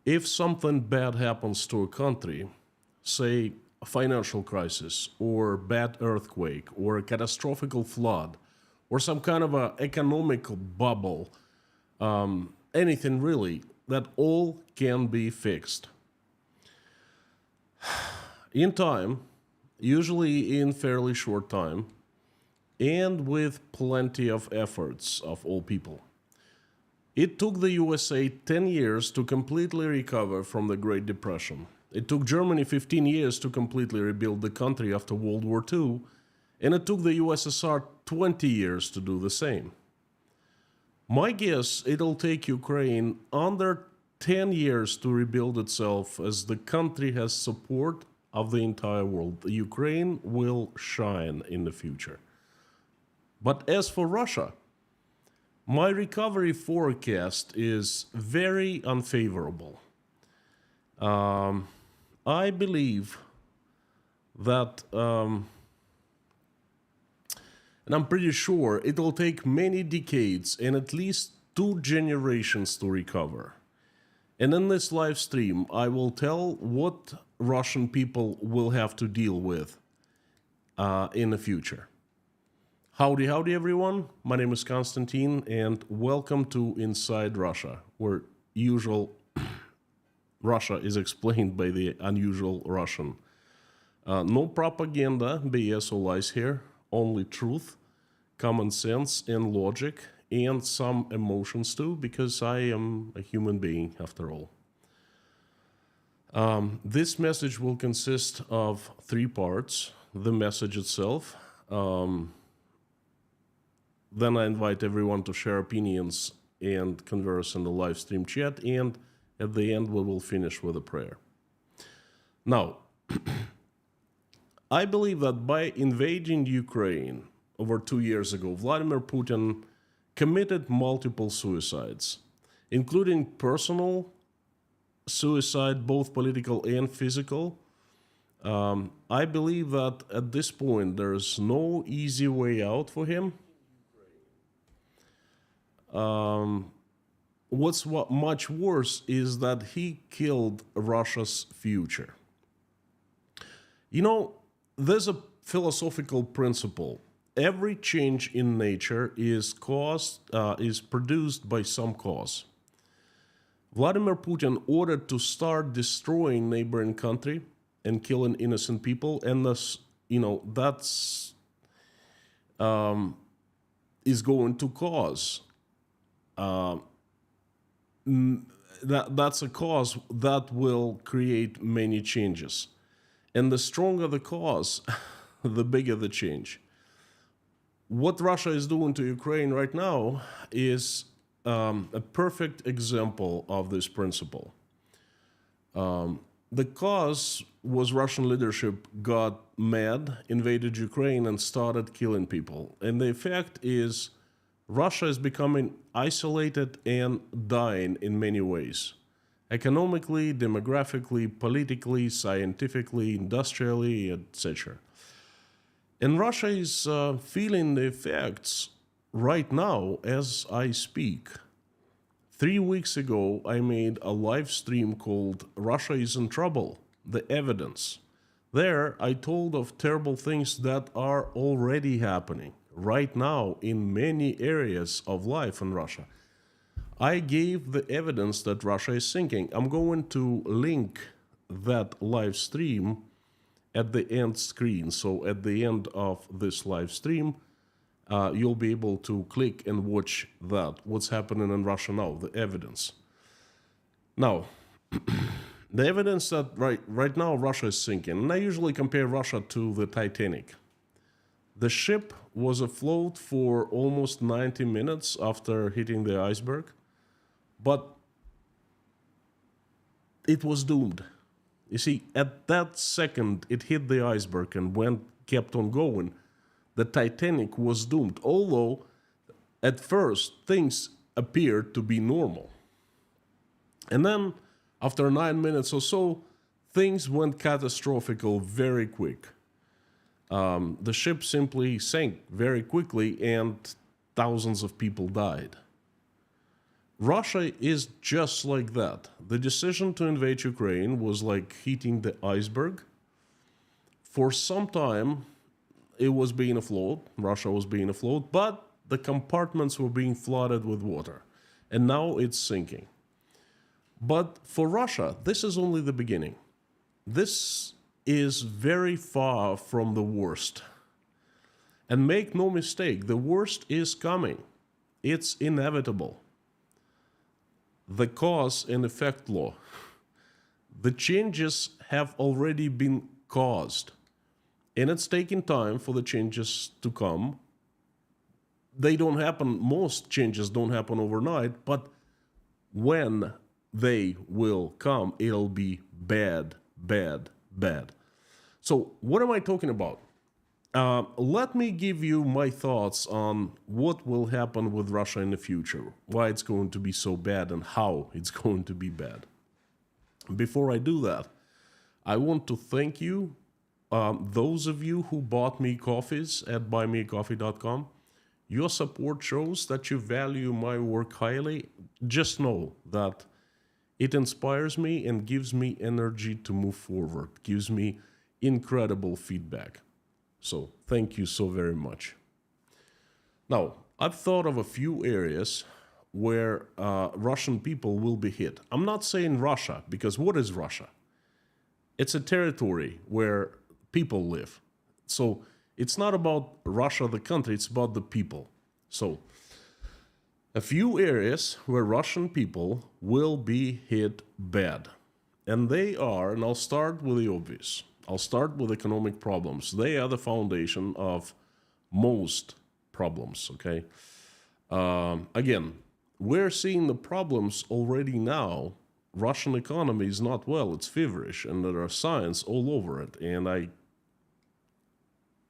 if something bad happens to a country, say a financial crisis or bad earthquake or a catastrophic flood or some kind of a economical bubble, anything really, that all can be fixed in time, usually in fairly short time, and with plenty of efforts of all people. It took the USA 10 years to completely recover from the Great Depression. It took Germany 15 years to completely rebuild the country after World War II, and it took the USSR 20 years to do the same. My guess, it'll take Ukraine under 10 years to rebuild itself, as the country has support of the entire world. Ukraine will shine in the future. But as for Russia, my recovery forecast is very unfavorable. I believe that, and I'm pretty sure it'll take many decades and at least 2 generations to recover. And in this live stream, I will tell what Russian people will have to deal with in the future. Howdy, howdy, everyone. My name is Konstantin, and welcome to Inside Russia, where usual Russia is explained by the unusual Russian. No propaganda, BS or lies here, only truth, common sense, and logic, and some emotions too, because I am a human being after all. This message will consist of 3 parts. The message itself, then I invite everyone to share opinions and converse in the live stream chat, and at the end we will finish with a prayer. Now, I believe that by invading Ukraine over 2 years ago, Vladimir Putin committed multiple suicides, including personal suicide, both political and physical. I believe that at this point there is no easy way out for him. What's much worse is that he killed Russia's future. You know, there's a philosophical principle. Every change in nature is produced by some cause. Vladimir Putin ordered to start destroying neighboring country and killing innocent people, and that's is going to cause that's a cause that will create many changes. And the stronger the cause, the bigger the change. What Russia is doing to Ukraine right now is a perfect example of this principle. The cause was Russian leadership got mad, invaded Ukraine, and started killing people. And the effect is Russia is becoming isolated and dying in many ways. Economically, demographically, politically, scientifically, industrially, etc. And Russia is feeling the effects right now as I speak. 3 weeks ago, I made a live stream called Russia is in Trouble, the Evidence. There, I told of terrible things that are already happening right now in many areas of life in Russia. I gave the evidence that Russia is sinking. I'm going to link that live stream at the end screen. So at the end of this live stream, you'll be able to click and watch that, what's happening in Russia now, the evidence. Now, the evidence that right now Russia is sinking, and I usually compare Russia to the Titanic. The ship was afloat for almost 90 minutes after hitting the iceberg, but it was doomed. You see, at that second it hit the iceberg and kept on going, the Titanic was doomed, although at first things appeared to be normal. And then, after 9 minutes or so, things went catastrophic very quick. The ship simply sank very quickly and thousands of people died. Russia is just like that. The decision to invade Ukraine was like hitting the iceberg. For some time, it was being afloat, Russia was being afloat, but the compartments were being flooded with water. And now it's sinking. But for Russia, this is only the beginning. This is very far from the worst. And make no mistake, the worst is coming. It's inevitable. The cause and effect law. The changes have already been caused. And it's taking time for the changes to come. They don't happen, most changes don't happen overnight, but when they will come, it'll be bad, bad, bad. So what am I talking about? Let me give you my thoughts on what will happen with Russia in the future, why it's going to be so bad and how it's going to be bad. Before I do that, I want to thank you, those of you who bought me coffees at buymeacoffee.com. Your support shows that you value my work highly. Just know that it inspires me and gives me energy to move forward, gives me incredible feedback. So thank you so very much. Now, I've thought of a few areas where Russian people will be hit. I'm not saying Russia, because what is Russia? It's a territory where people live. So it's not about Russia, the country, it's about the people. So a few areas where Russian people will be hit bad. And they are, and I'll start with the obvious. I'll start with economic problems. They are the foundation of most problems, okay? Again, we're seeing the problems already now. Russian economy is not well, it's feverish, and there are signs all over it. And I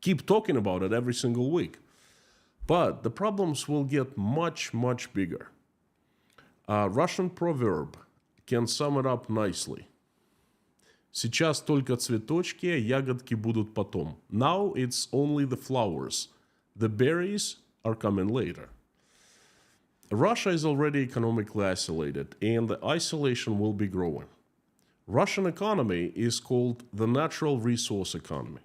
keep talking about it every single week. But the problems will get much, much bigger. Russian proverb can sum it up nicely. Сейчас только цветочки, ягодки будут потом. Now it's only the flowers. The berries are coming later. Russia is already economically isolated, and the isolation will be growing. Russian economy is called the natural resource economy.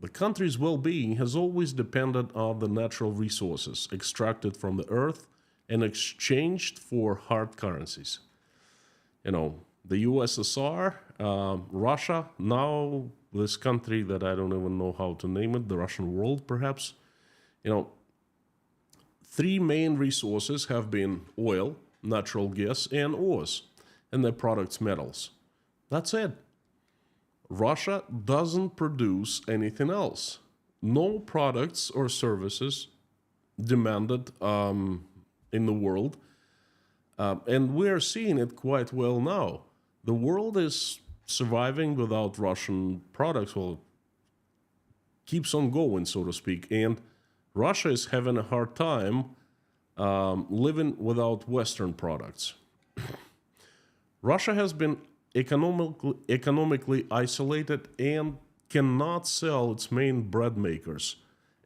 The country's well-being has always depended on the natural resources extracted from the earth and exchanged for hard currencies. You know, the USSR, Russia, now this country that I don't even know how to name it, the Russian world perhaps. You know, three main resources have been oil, natural gas, and ores, and their products, metals. That's it. Russia doesn't produce anything else. No products or services demanded in the world. And we're seeing it quite well now. The world is surviving without Russian products. Well, it keeps on going, so to speak. And Russia is having a hard time living without Western products. Russia has been economically isolated and cannot sell its main bread makers,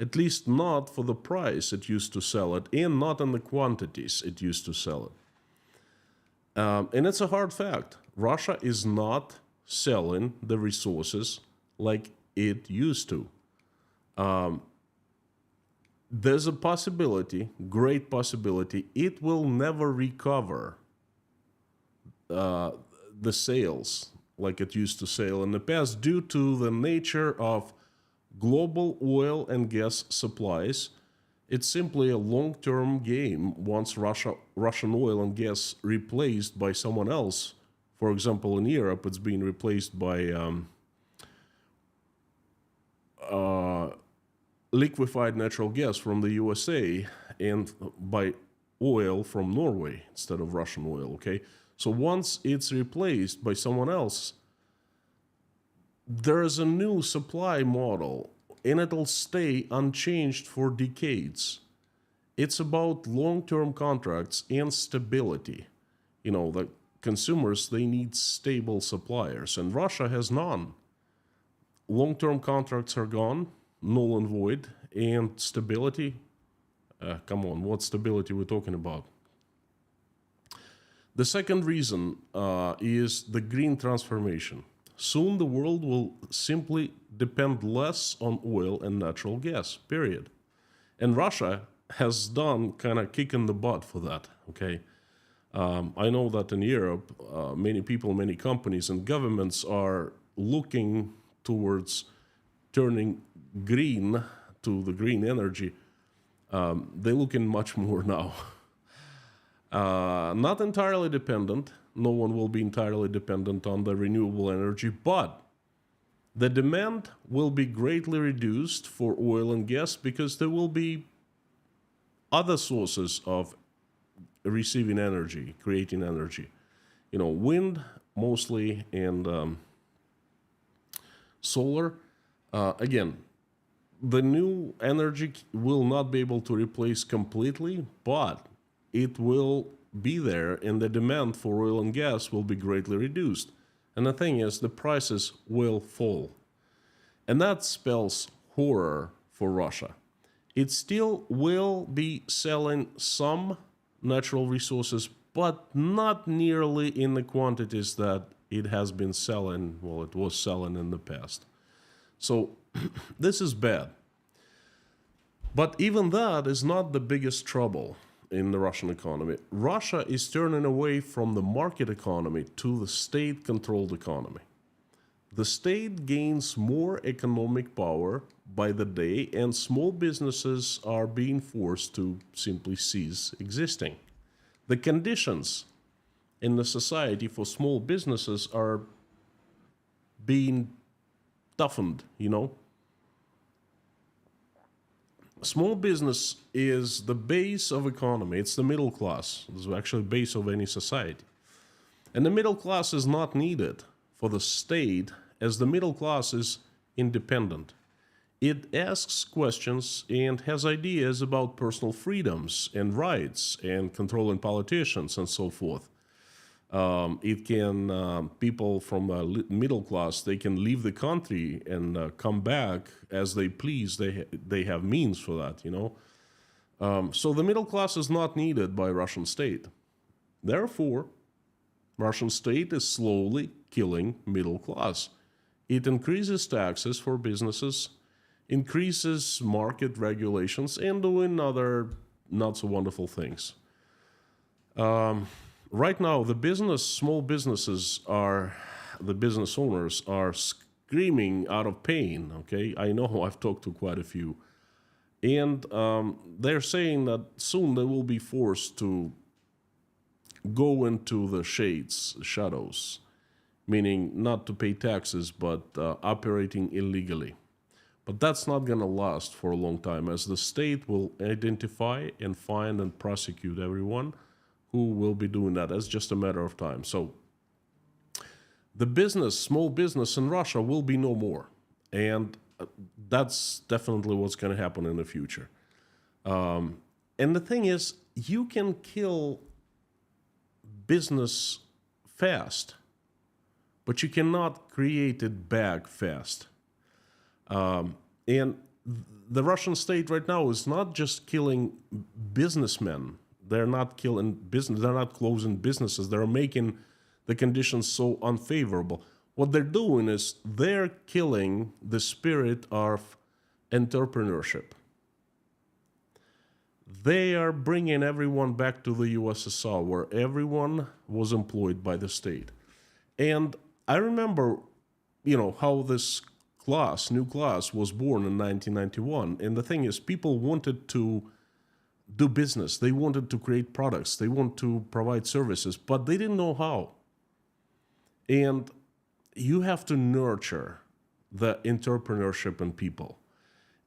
at least not for the price it used to sell it, and not in the quantities it used to sell it. And it's a hard fact. Russia is not selling the resources like it used to. There's a possibility, great possibility, it will never recover the sales like it used to sell in the past due to the nature of global oil and gas supplies. It's simply a long-term game once Russian oil and gas replaced by someone else. For example, in Europe, it's being replaced by liquefied natural gas from the USA and by oil from Norway instead of Russian oil, okay? So once it's replaced by someone else, there is a new supply model and it'll stay unchanged for decades. It's about long-term contracts and stability. You know, the consumers, they need stable suppliers, and Russia has none. Long-term contracts are gone, null and void, and stability. Come on, what stability we're talking about? The second reason is the green transformation. Soon the world will simply depend less on oil and natural gas, period. And Russia has done kind of kick in the butt for that, okay? I know that in Europe, many people, many companies and governments are looking towards turning green to the green energy. They're looking much more now. Not entirely dependent. No one will be entirely dependent on the renewable energy, but the demand will be greatly reduced for oil and gas because there will be other sources of receiving energy, creating energy. You know, wind mostly and solar. Again, the new energy will not be able to replace completely, but it will be there and the demand for oil and gas will be greatly reduced. And the thing is, the prices will fall. And that spells horror for Russia. It still will be selling some natural resources, but not nearly in the quantities that it has been selling, well, it was selling in the past. So this is bad. But even that is not the biggest trouble in the Russian economy. Russia is turning away from the market economy to the state-controlled economy. The state gains more economic power by the day, and small businesses are being forced to simply cease existing. The conditions in the society for small businesses are being toughened, you know. Small business is the base of economy. It's the middle class. It's actually the base of any society. And the middle class is not needed for the state, as the middle class is independent. It asks questions and has ideas about personal freedoms and rights and controlling politicians and so forth. It can, people from the middle class, they can leave the country and come back as they please. They have means for that, you know. So the middle class is not needed by Russian state. Therefore, Russian state is slowly killing middle class. It increases taxes for businesses, increases market regulations, and doing other not so wonderful things. Right now, small businesses the business owners are screaming out of pain, okay? I know I've talked to quite a few. And they're saying that soon they will be forced to go into the shadows, meaning not to pay taxes, but operating illegally. But that's not going to last for a long time, as the state will identify and find and prosecute everyone who will be doing that. It's just a matter of time. So the small business in Russia will be no more. And that's definitely what's going to happen in the future. And the thing is, you can kill business fast, but you cannot create it back fast. And the Russian state right now is not just killing businessmen. They're not killing business. They're not closing businesses. They're making the conditions so unfavorable. What they're doing is they're killing the spirit of entrepreneurship. They are bringing everyone back to the USSR, where everyone was employed by the state. And I remember, you know, how this new class was born in 1991. And the thing is, people wanted to do business. They wanted to create products. They want to provide services, but they didn't know how. And you have to nurture the entrepreneurship in people.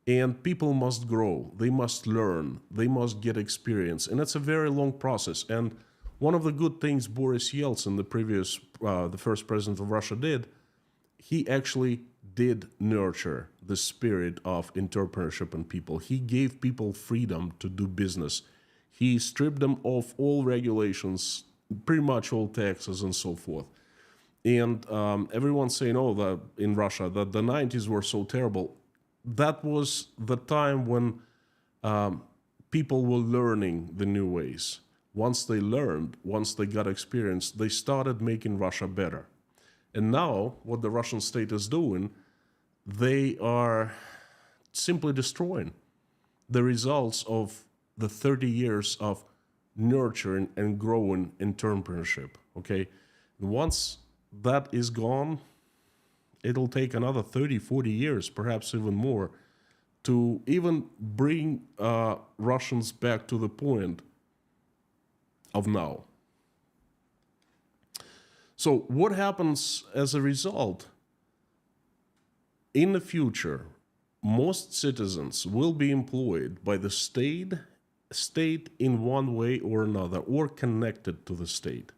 And people must grow. They must learn. They must get experience. And it's a very long process. And one of the good things Boris Yeltsin, the first president of Russia, did, he actually did nurture the spirit of entrepreneurship in people. He gave people freedom to do business. He stripped them of all regulations, pretty much all taxes and so forth. And everyone's saying, that in Russia, that the 90s were so terrible. That was the time when people were learning the new ways. once they learned, once they got experience, they started making Russia better. And now, what the Russian state is doing, they are simply destroying the results of the 30 years of nurturing and growing entrepreneurship, okay? And once that is gone, it'll take another 30, 40 years, perhaps even more, to even bring Russians back to the point of now. So what happens as a result? In the future, most citizens will be employed by the state in one way or another, or connected to the state.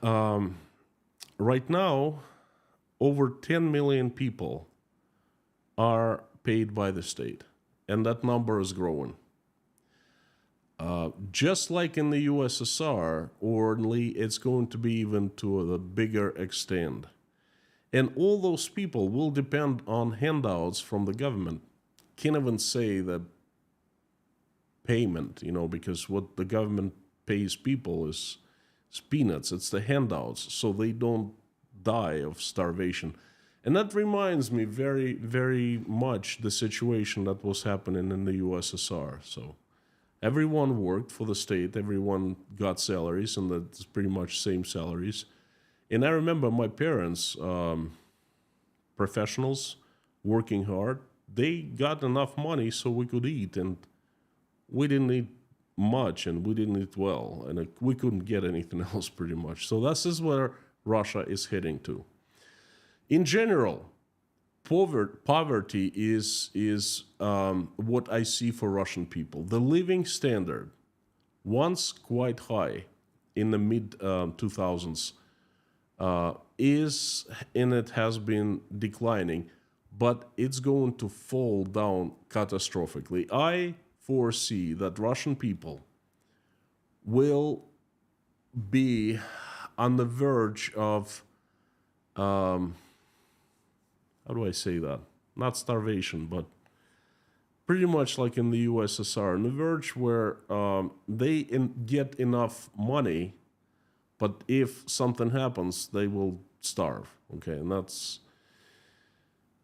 Right now, over 10 million people are paid by the state, and that number is growing. Just like in the USSR, only it's going to be even to a bigger extent. And all those people will depend on handouts from the government. Can't even say the payment, because what the government pays people is peanuts. It's the handouts, so they don't die of starvation. And that reminds me very, very much the situation that was happening in the USSR. So everyone worked for the state, everyone got salaries, and that's pretty much same salaries. And I remember my parents, professionals, working hard, they got enough money so we could eat, and we didn't eat much, and we didn't eat well, and we couldn't get anything else pretty much. So this is where Russia is heading to. In general, poverty is what I see for Russian people. The living standard, once quite high in the mid-2000s, is, and it has been declining, but it's going to fall down catastrophically. I foresee that Russian people will be on the verge of, how do I say that? Not starvation, but pretty much like in the USSR, on the verge where they get enough money, but if something happens, they will starve. Okay, and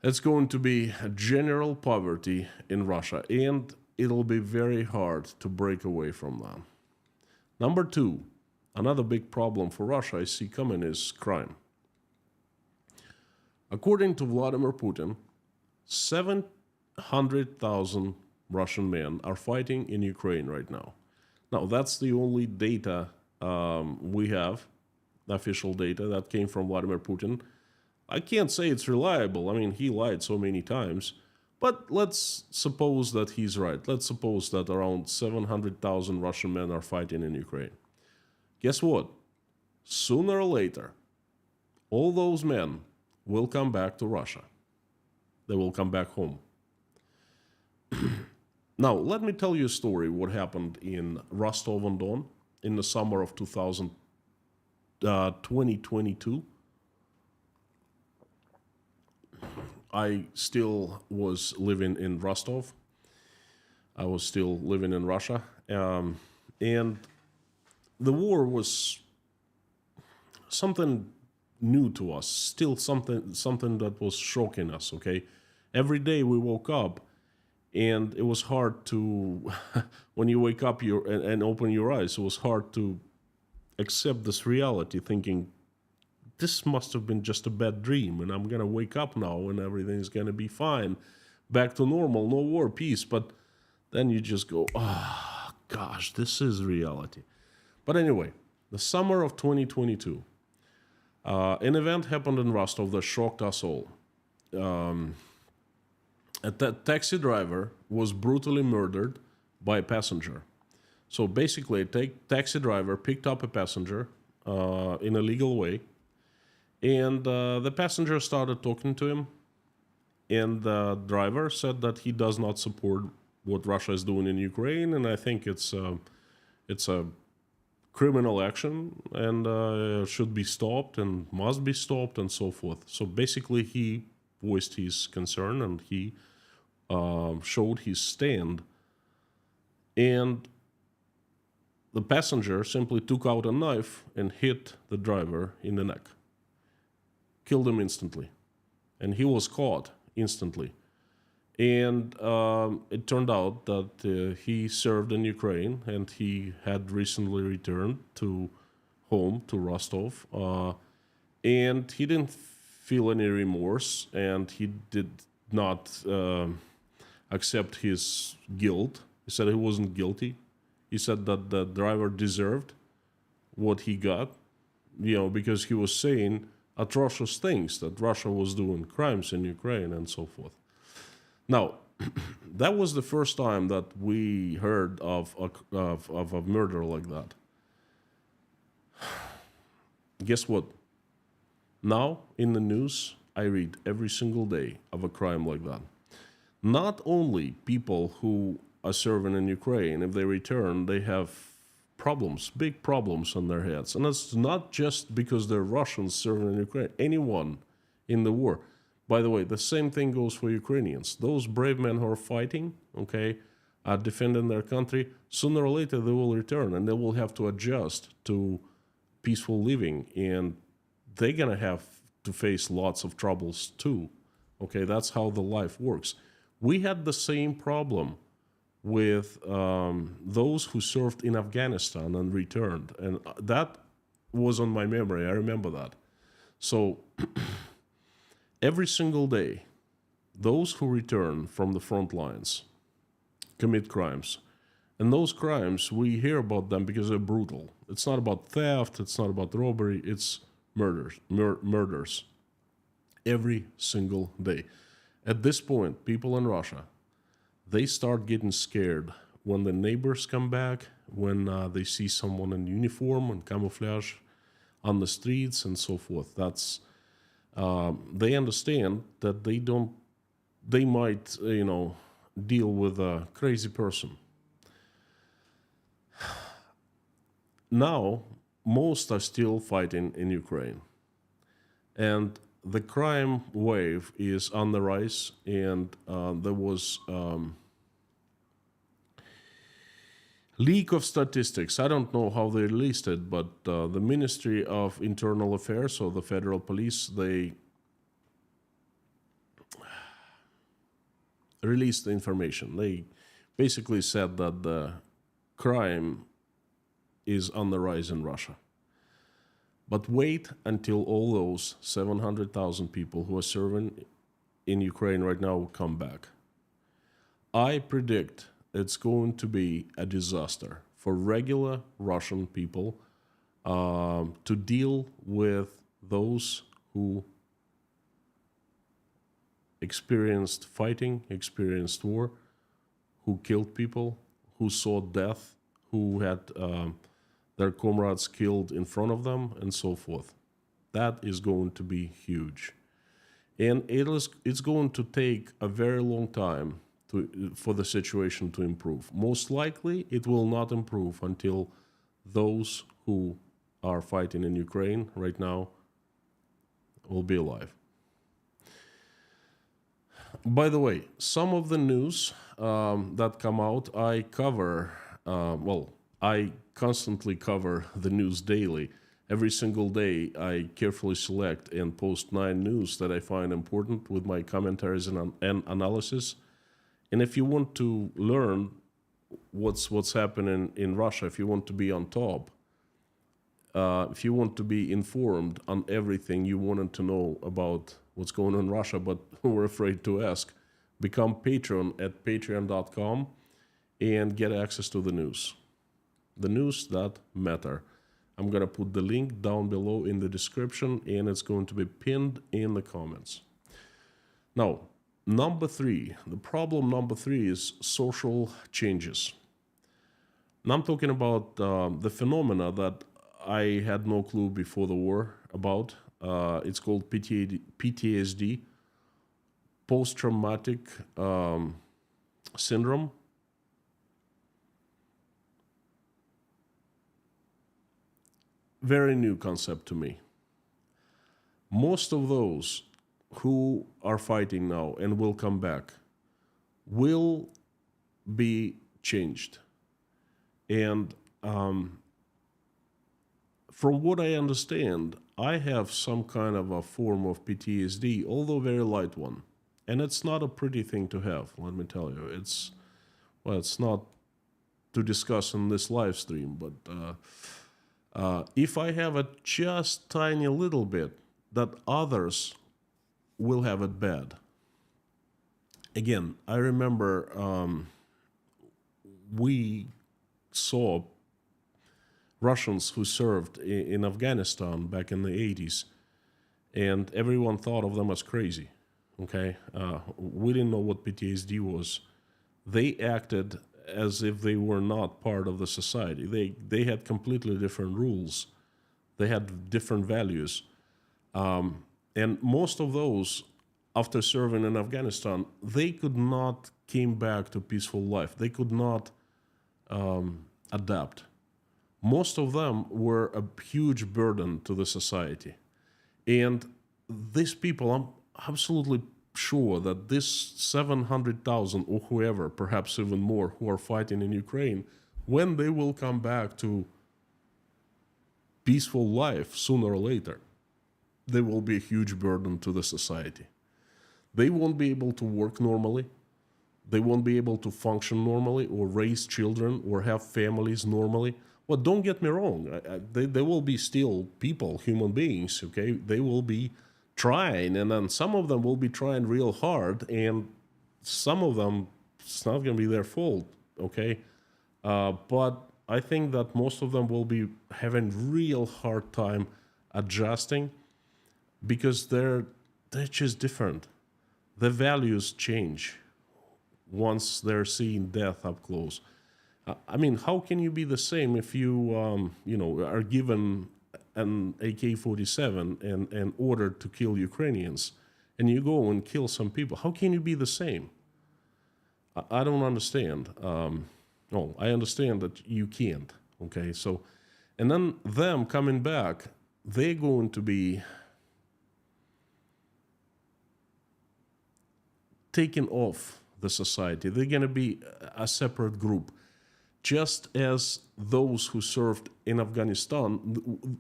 it's going to be a general poverty in Russia, and it'll be very hard to break away from that. Number two, another big problem for Russia I see coming is crime. According to Vladimir Putin, 700,000 Russian men are fighting in Ukraine right now. Now, that's the only data we have, official data that came from Vladimir Putin. I can't say it's reliable. I mean, he lied so many times. But let's suppose that he's right. Let's suppose that around 700,000 Russian men are fighting in Ukraine. Guess what? Sooner or later, all those men will come back to Russia. They will come back home. Now, let me tell you a story what happened in Rostov-on-Don in the summer of 2022. I still was living in Rostov. I was still living in Russia. And the war was something new to us, still something that was shocking us, okay? Every day we woke up, and it was hard to, when you wake up and open your eyes, it was hard to accept this reality, thinking, this must have been just a bad dream, and I'm going to wake up now and everything's going to be fine. Back to normal, no war, peace. But then you just go, oh, gosh, this is reality. But anyway, the summer of 2022, an event happened in Rostov that shocked us all. A taxi driver was brutally murdered by a passenger. So basically, a taxi driver picked up a passenger in a legal way, and the passenger started talking to him, and the driver said that he does not support what Russia is doing in Ukraine, and I think it's a criminal action and should be stopped and must be stopped and so forth. So basically, he voiced his concern and he showed his stand. And the passenger simply took out a knife and hit the driver in the neck, killed him instantly, and he was caught instantly. And it turned out that he served in Ukraine, and he had recently returned to home, to Rostov, and he didn't feel any remorse, and he did not accept his guilt. He said he wasn't guilty. He said that the driver deserved what he got, because he was saying atrocious things, that Russia was doing crimes in Ukraine and so forth. Now, that was the first time that we heard of a murder like that. Guess what? Now, in the news, I read every single day of a crime like that. Not only people who are serving in Ukraine, if they return, they have problems, big problems on their heads. And it's not just because they're Russians serving in Ukraine, anyone in the war. By the way, the same thing goes for Ukrainians. Those brave men who are fighting, are defending their country, sooner or later they will return and they will have to adjust to peaceful living, and they're going to have to face lots of troubles too. That's how the life works. We had the same problem with those who served in Afghanistan and returned, and that was on my memory. I remember that. So every single day, those who return from the front lines commit crimes. And those crimes, we hear about them because they're brutal. It's not about theft, it's not about robbery, it's murders. Every single day. At this point, people in Russia, they start getting scared when the neighbors come back, when they see someone in uniform and camouflage on the streets and so forth. That's they understand that they might, deal with a crazy person. Now, most are still fighting in Ukraine. And the crime wave is on the rise, and there was leak of statistics. I don't know how they released it, but the Ministry of Internal Affairs, or the federal police, they released the information. They basically said that the crime is on the rise in Russia. But wait until all those 700,000 people who are serving in Ukraine right now will come back. I predict it's going to be a disaster for regular Russian people to deal with those who experienced fighting, experienced war, who killed people, who saw death, who had their comrades killed in front of them, and so forth. That is going to be huge. And it's going to take a very long time for the situation to improve. Most likely, it will not improve until those who are fighting in Ukraine right now will be alive. By the way, some of the news that come out, I cover, I constantly cover the news daily. Every single day, I carefully select and post 9 news that I find important with my commentaries and analysis. And if you want to learn what's happening in Russia, if you want to be on top, if you want to be informed on everything you wanted to know about what's going on in Russia, but were afraid to ask, become patron at patreon.com and get access to the news that matter. I'm going to put the link down below in the description, and it's going to be pinned in the comments. Now, the problem number 3 is social changes. Now I'm talking about the phenomena that I had no clue before the war about. It's called PTSD, post-traumatic syndrome. Very new concept to me. Most of those who are fighting now and will come back will be changed. And from what I understand, I have some kind of a form of PTSD, although very light one. And it's not a pretty thing to have, let me tell you. It's not to discuss in this live stream, but if I have it just tiny little bit, that others will have it bad. Again, I remember we saw Russians who served in Afghanistan back in the 80s, and everyone thought of them as crazy, okay? We didn't know what PTSD was. They acted as if they were not part of the society. They had completely different rules. They had different values. And most of those, after serving in Afghanistan, they could not came back to peaceful life. They could not adapt. Most of them were a huge burden to the society. And these people, I'm absolutely sure that this 700,000 or whoever, perhaps even more, who are fighting in Ukraine, when they will come back to peaceful life sooner or later, they will be a huge burden to the society. They won't be able to work normally. They won't be able to function normally or raise children or have families normally. Well, don't get me wrong. They will be still people, human beings, okay? They will be trying, and then some of them will be trying real hard, and some of them, it's not going to be their fault, okay? But I think that most of them will be having real hard time adjusting because they're just different. The values change once they're seeing death up close. I mean, how can you be the same if you, are given an AK-47 and ordered to kill Ukrainians, and you go and kill some people? How can you be the same? I don't understand. No, I understand that you can't. Okay, so, and then them coming back, they're going to be taken off the society. They're going to be a separate group. Just as those who served in Afghanistan,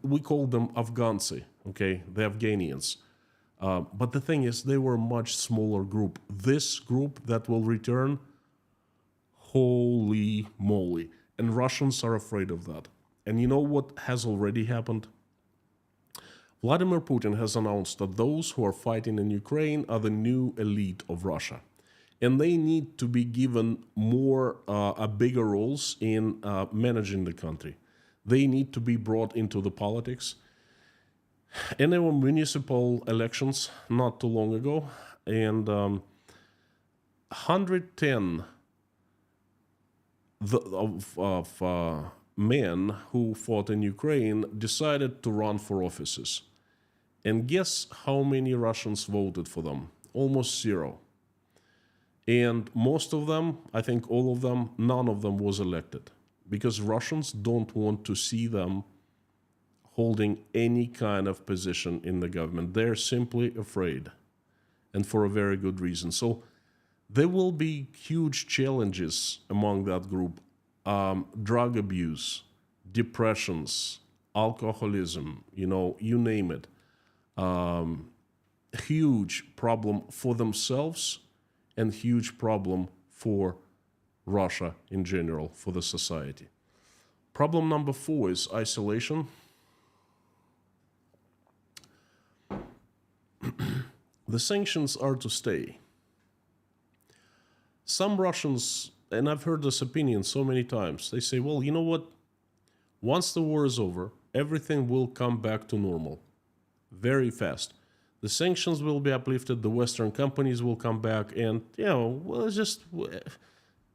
we call them Afghansi, okay, the Afghanians. But the thing is, they were a much smaller group. This group that will return, holy moly. And Russians are afraid of that. And you know what has already happened? Vladimir Putin has announced that those who are fighting in Ukraine are the new elite of Russia. And they need to be given more, bigger roles in managing the country. They need to be brought into the politics. And there were municipal elections not too long ago, and 110 men who fought in Ukraine decided to run for offices. And guess how many Russians voted for them? Almost zero. And most of them, I think all of them, none of them was elected. Because Russians don't want to see them holding any kind of position in the government. They're simply afraid. And for a very good reason. So there will be huge challenges among that group. Drug abuse, depressions, alcoholism, you name it. Huge problem for themselves and huge problem for Russia in general, for the society. Problem number 4 is isolation. The sanctions are to stay. Some Russians, and I've heard this opinion so many times, they say, well, you know what? Once the war is over, everything will come back to normal very fast. The sanctions will be uplifted, the Western companies will come back, and,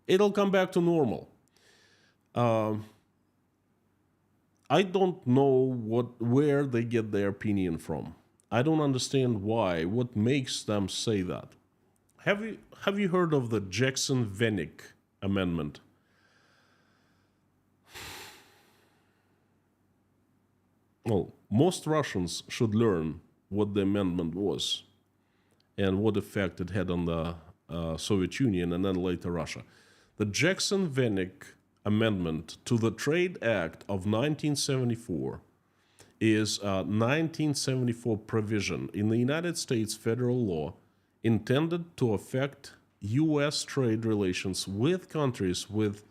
it'll come back to normal. I don't know where they get their opinion from. I don't understand why, what makes them say that. Have you heard of the Jackson-Vanik Amendment? Well, most Russians should learn what the amendment was and what effect it had on the Soviet Union and then later Russia. The Jackson-Vanik amendment to the Trade Act of 1974 is a 1974 provision in the United States federal law intended to affect U.S. trade relations with countries with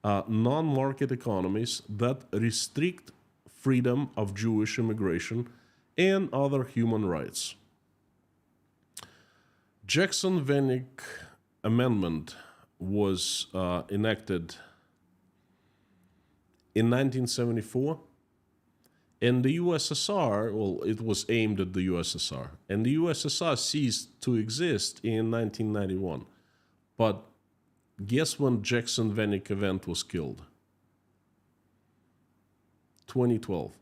non-market economies that restrict freedom of Jewish immigration and other human rights. Jackson-Vanik Amendment was enacted in 1974, and the USSR, well, it was aimed at the USSR, and the USSR ceased to exist in 1991. But guess when Jackson-Vanik event was killed? 2012.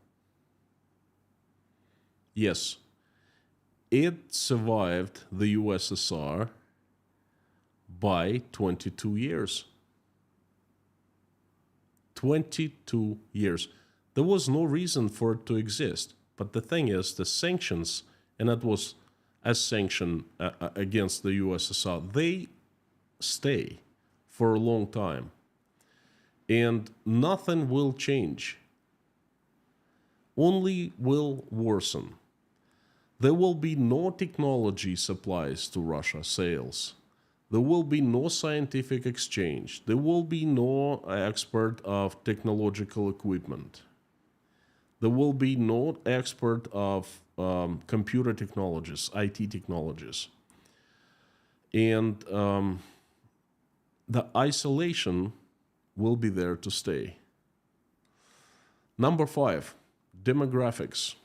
Yes, it survived the USSR by 22 years. 22 years. There was no reason for it to exist. But the thing is, the sanctions, and that was a sanction against the USSR, they stay for a long time. And nothing will change. Only will worsen. There will be no technology supplies to Russia, sales. There will be no scientific exchange. There will be no export of technological equipment. There will be no export of computer technologies, IT technologies. And the isolation will be there to stay. Number 5, demographics.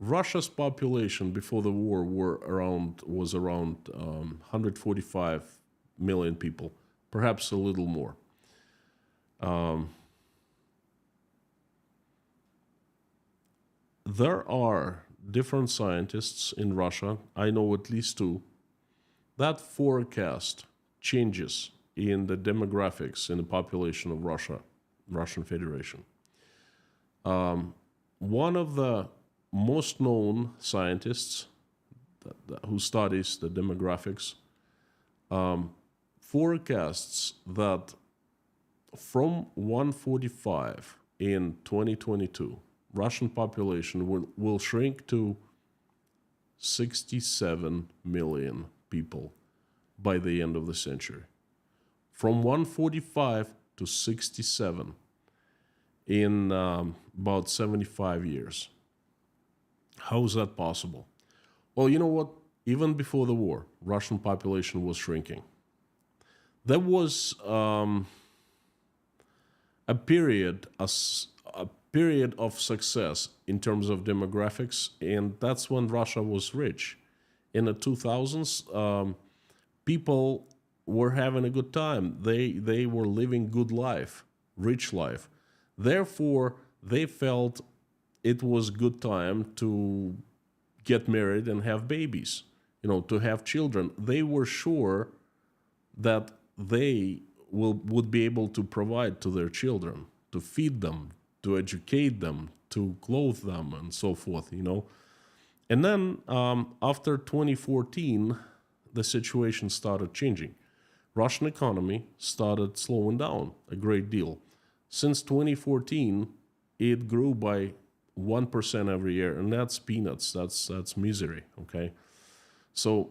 Russia's population before the war was around 145 million people, perhaps a little more. There are different scientists in Russia, I know at least 2, that forecast changes in the demographics in the population of Russian Federation. One of the most known scientists who studies the demographics forecasts that from 145 in 2022, Russian population will shrink to 67 million people by the end of the century. From 145 to 67 in about 75 years. How is that possible? Well, you know what? Even before the war, Russian population was shrinking. There was a period of success in terms of demographics, and that's when Russia was rich. In the 2000s, people were having a good time. They were living good life, rich life. Therefore, they felt it was good time to get married and have babies, to have children. They were sure that they would be able to provide to their children, to feed them, to educate them, to clothe them, and so forth, And then after 2014, the situation started changing. Russian economy started slowing down a great deal. Since 2014, it grew by 1% every year, and that's peanuts. That's misery. Okay, so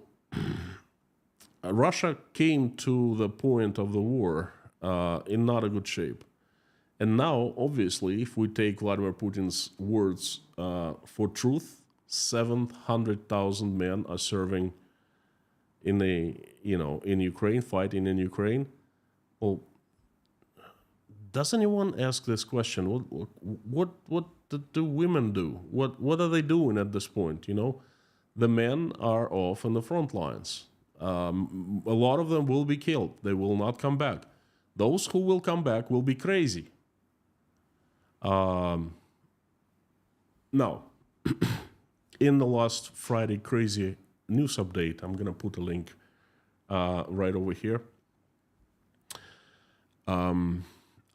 Russia came to the point of the war in not a good shape, and now, obviously, if we take Vladimir Putin's words for truth, 700,000 men are serving in in Ukraine, fighting in Ukraine. Well, does anyone ask this question? What do women do? What are they doing at this point? The men are off on the front lines. A lot of them will be killed. They will not come back. Those who will come back will be crazy. Now, in the last Friday crazy news update, I'm gonna put a link right over here.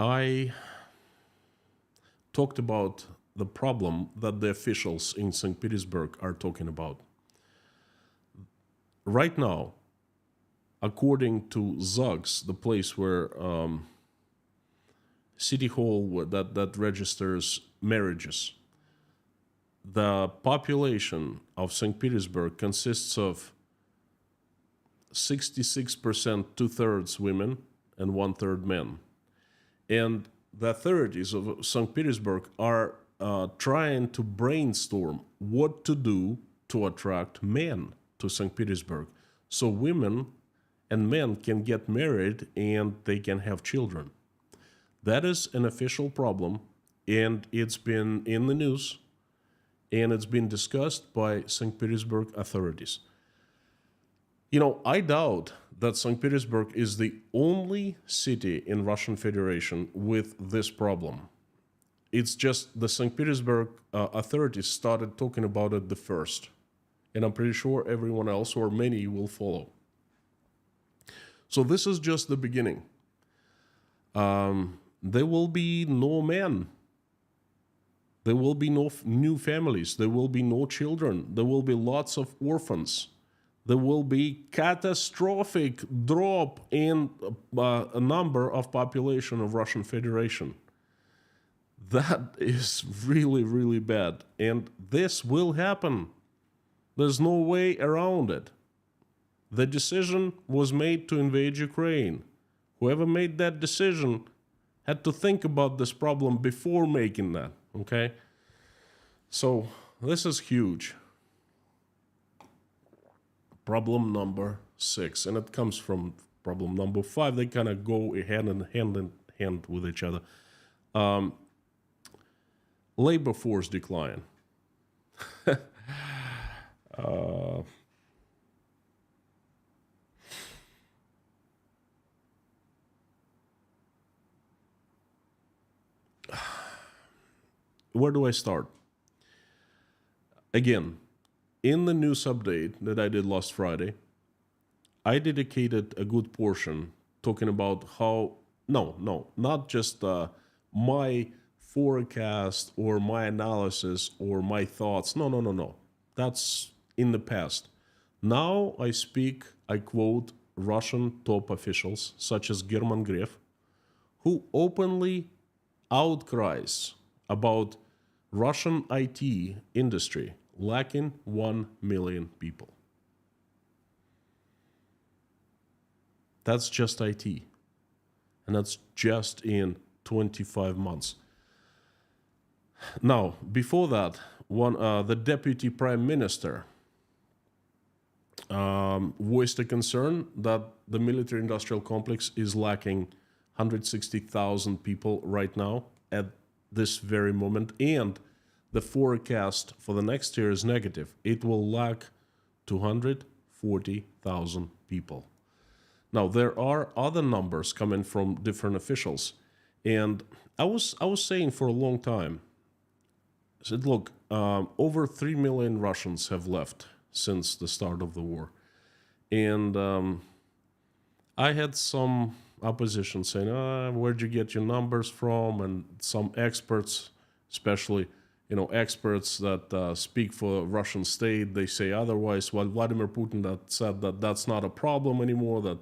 I talked about the problem that the officials in St. Petersburg are talking about. Right now, according to Zags, the place where city hall that registers marriages. The population of St. Petersburg consists of 66%, two-thirds women and one-third men. And the authorities of St. Petersburg are trying to brainstorm what to do to attract men to St. Petersburg so women and men can get married and they can have children. That is an official problem, and it's been in the news, and it's been discussed by St. Petersburg authorities. You know, I doubt that St. Petersburg is the only city in Russian Federation with this problem. It's just the St. Petersburg authorities started talking about it the first. And I'm pretty sure everyone else or many will follow. So this is just the beginning. There will be no men. There will be no new families. There will be no children. There will be lots of orphans. There will be catastrophic drop in a number of population of Russian Federation. That is really, really bad. And this will happen. There's no way around it. The decision was made to invade Ukraine. Whoever made that decision had to think about this problem before making that, okay? So this is huge. Problem number 6, and it comes from problem number 5. They kind of go hand in hand with each other. Labor force decline. Where do I start? Again, in the news update that I did last Friday, I dedicated a good portion talking about how, not just my forecast or my analysis or my thoughts. No. That's in the past. Now I quote Russian top officials such as German Gref, who openly outcries about Russian IT industry lacking 1 million people. That's just IT. And that's just in 25 months. Now, before that, the deputy prime minister voiced a concern that the military-industrial complex is lacking 160,000 people right now at this very moment, and the forecast for the next year is negative. It will lack 240,000 people. Now, there are other numbers coming from different officials, and I was saying for a long time, I said, look, over 3 million Russians have left since the start of the war. And I had some opposition saying, where'd you get your numbers from? And some experts, especially, experts that speak for Russian state, they say otherwise. Well, Vladimir Putin that said that that's not a problem anymore, that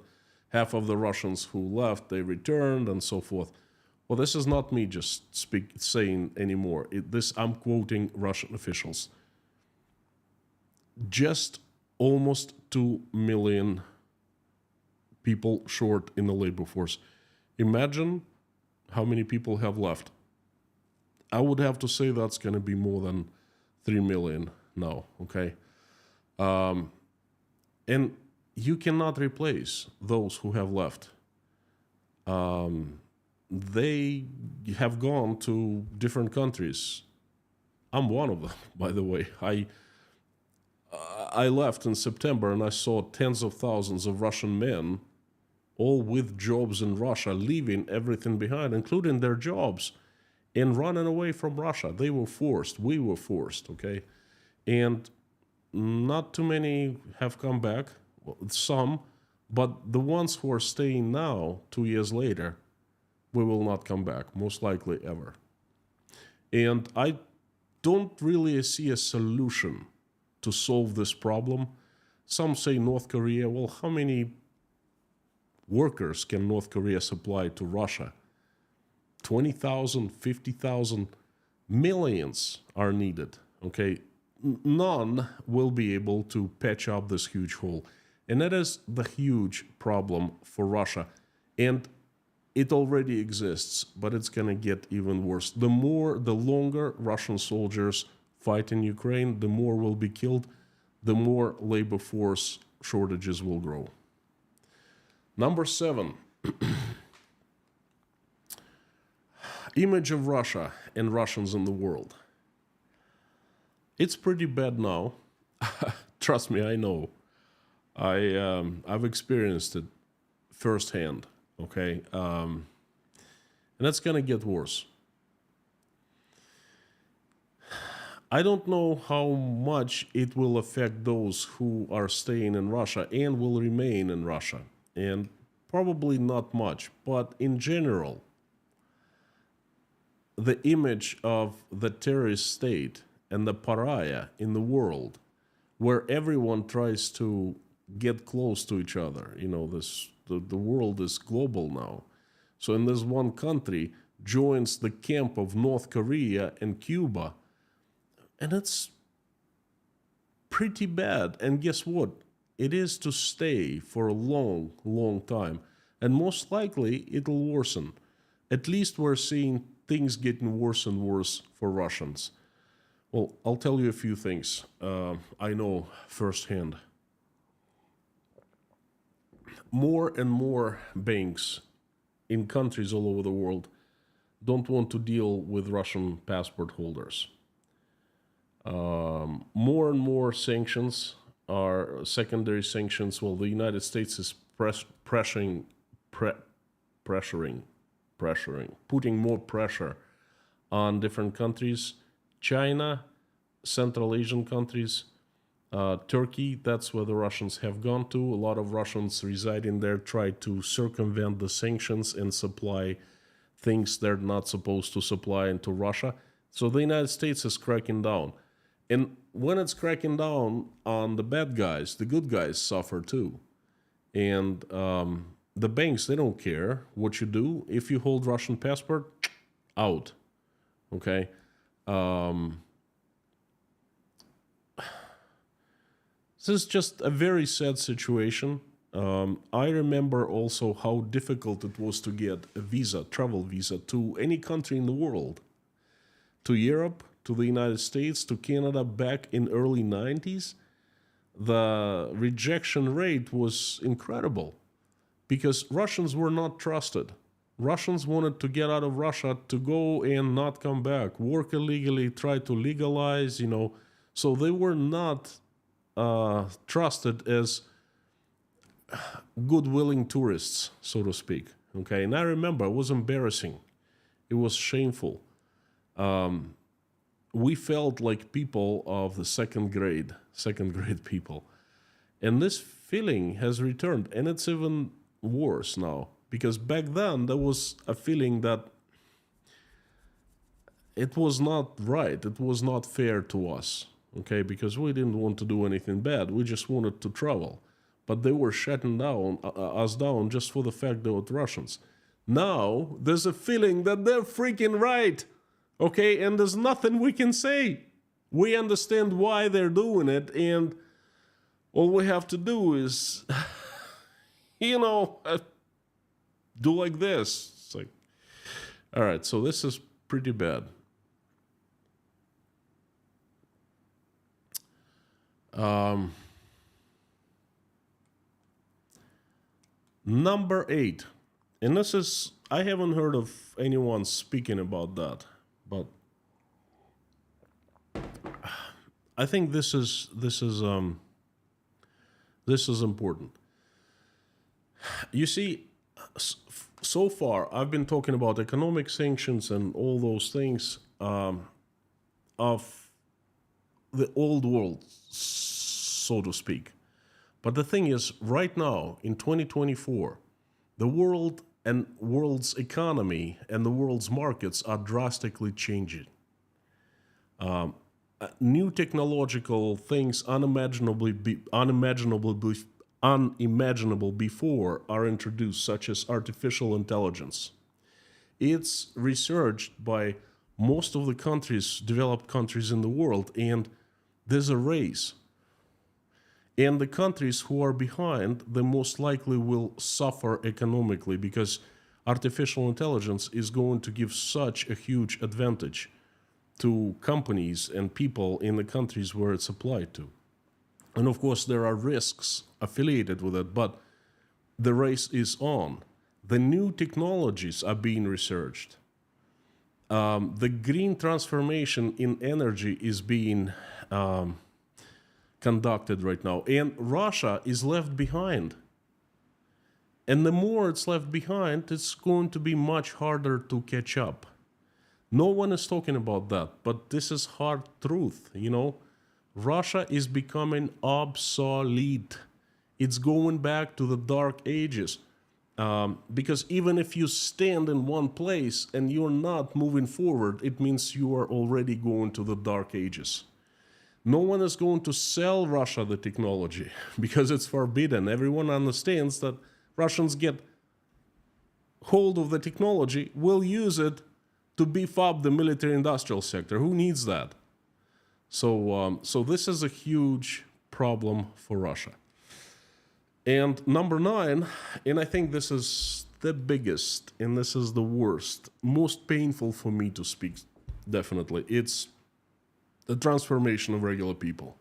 half of the Russians who left, they returned and so forth. Well, this is not me just saying anymore. I'm quoting Russian officials. Just almost 2 million people short in the labor force. Imagine how many people have left. I would have to say that's going to be more than 3 million now, okay? And you cannot replace those who have left. They have gone to different countries. I'm one of them, by the way. I left in September and I saw tens of thousands of Russian men, all with jobs in Russia, leaving everything behind, including their jobs, and running away from Russia. They were forced. We were forced, okay? And not too many have come back. Well, some, but the ones who are staying now, 2 years later, we will not come back, most likely ever. And I don't really see a solution to solve this problem. Some say North Korea. Well, how many workers can North Korea supply to Russia? 20,000, 50,000, millions are needed. Okay, none will be able to patch up this huge hole. And that is the huge problem for Russia. And it already exists, but it's going to get even worse. The longer Russian soldiers fight in Ukraine, the more will be killed, the more labor force shortages will grow. Number 7, image of Russia and Russians in the world. It's pretty bad now. Trust me, I know. I've experienced it firsthand. Okay, and that's gonna get worse. I don't know how much it will affect those who are staying in Russia and will remain in Russia, and probably not much. But in general, the image of the terrorist state and the pariah in the world, where everyone tries to get close to each other. You know, the world is global now. So in this one country joins the camp of North Korea and Cuba, and it's pretty bad. And guess what? It is to stay for a long, long time. And most likely it'll worsen. At least we're seeing things getting worse and worse for Russians. Well, I'll tell you a few things I know firsthand. More and more banks in countries all over the world don't want to deal with Russian passport holders. More and more sanctions are secondary sanctions. Well, the United States is pressuring, putting more pressure on different countries. China, Central Asian countries, Turkey, that's where the Russians have gone to. A lot of Russians residing there try to circumvent the sanctions and supply things they're not supposed to supply into Russia. So the United States is cracking down. And when it's cracking down on the bad guys, the good guys suffer too. And the banks, they don't care what you do. If you hold Russian passport, out. Okay? This is just a very sad situation. I remember also how difficult it was to get a visa, travel visa, to any country in the world. To Europe, to the United States, to Canada back in early 90s. The rejection rate was incredible because Russians were not trusted. Russians wanted to get out of Russia, to go and not come back, work illegally, try to legalize, So they were not trusted as good, willing tourists, so to speak. Okay, and I remember it was embarrassing. It was shameful. We felt like people of the second grade people. And this feeling has returned, and it's even worse now. Because back then, there was a feeling that it was not right, it was not fair to us, okay? Because we didn't want to do anything bad, we just wanted to travel. But they were shutting us down just for the fact they were Russians. Now, there's a feeling that they're freaking right, okay? And there's nothing we can say. We understand why they're doing it, and all we have to do is, do like this. It's like, all right, so this is pretty bad. Number 8, and this is, I haven't heard of anyone speaking about that, but I think this is important. You see, so far I've been talking about economic sanctions and all those things of the old world, so to speak. But the thing is, right now in 2024, the world and world's economy and the world's markets are drastically changing. New technological things unimaginable before are introduced, such as artificial intelligence. It's researched by most of the countries, developed countries in the world, and there's a race. And the countries who are behind, they most likely will suffer economically because artificial intelligence is going to give such a huge advantage to companies and people in the countries where it's applied to. And of course, there are risks affiliated with it, but the race is on. The new technologies are being researched. The green transformation in energy is being conducted right now, and Russia is left behind. And the more it's left behind, it's going to be much harder to catch up. No one is talking about that, but this is hard truth, you know. Russia is becoming obsolete. It's going back to the dark ages. Because even if you stand in one place and you're not moving forward, it means you are already going to the dark ages. No one is going to sell Russia the technology because it's forbidden. Everyone understands that Russians get hold of the technology, will use it to beef up the military-industrial sector. Who needs that? So this is a huge problem for Russia. And number 9, and I think this is the biggest, and this is the worst, most painful for me to speak, definitely, it's the transformation of regular people.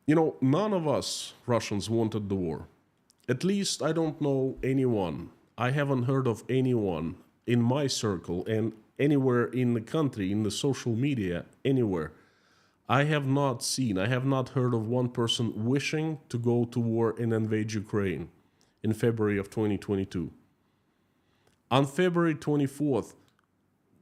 You know, none of us Russians wanted the war. At least I don't know anyone. I haven't heard of anyone in my circle and anywhere in the country, in the social media, anywhere. I have not heard of one person wishing to go to war and invade Ukraine in February of 2022. On February 24th,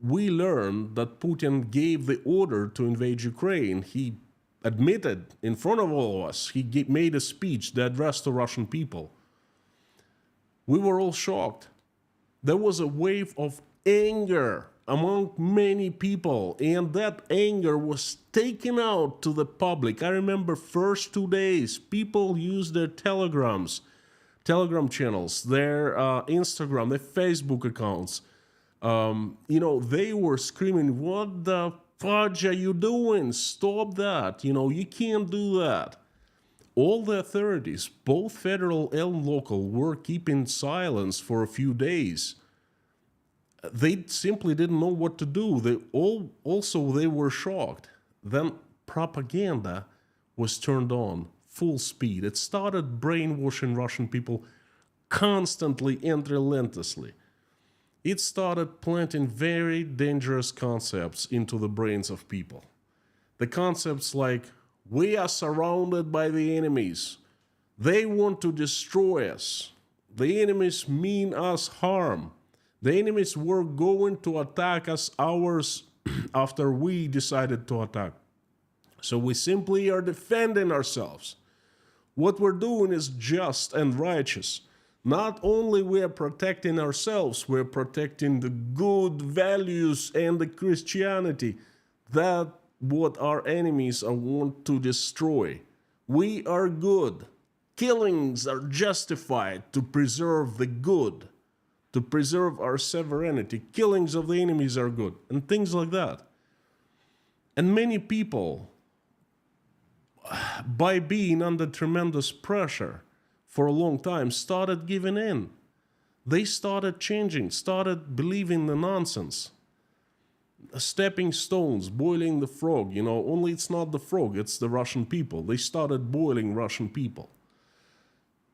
we learned that Putin gave the order to invade Ukraine. He admitted in front of all of us, he made a speech that addressed to Russian people. We were all shocked. There was a wave of anger among many people, and that anger was taken out to the public. I remember first 2 days, people used their Telegram channels, their Instagram, their Facebook accounts. They were screaming, "What the fudge are you doing? Stop that. You can't do that." All the authorities, both federal and local, were keeping silence for a few days. They simply didn't know what to do. They were shocked. Then propaganda was turned on full speed. It started brainwashing Russian people constantly and relentlessly. It started planting very dangerous concepts into the brains of people. The concepts like, we are surrounded by the enemies. They want to destroy us. The enemies mean us harm. The enemies were going to attack us hours after we decided to attack. So we simply are defending ourselves. What we're doing is just and righteous. Not only we are protecting ourselves, we're protecting the good values and the Christianity that what our enemies want to destroy. We are good. Killings are justified to preserve the good, to preserve our sovereignty. Killings of the enemies are good, and things like that. And many people, by being under tremendous pressure for a long time, started giving in. They started changing, started believing the nonsense. Stepping stones, boiling the frog, only it's not the frog, it's the Russian people. They started boiling Russian people.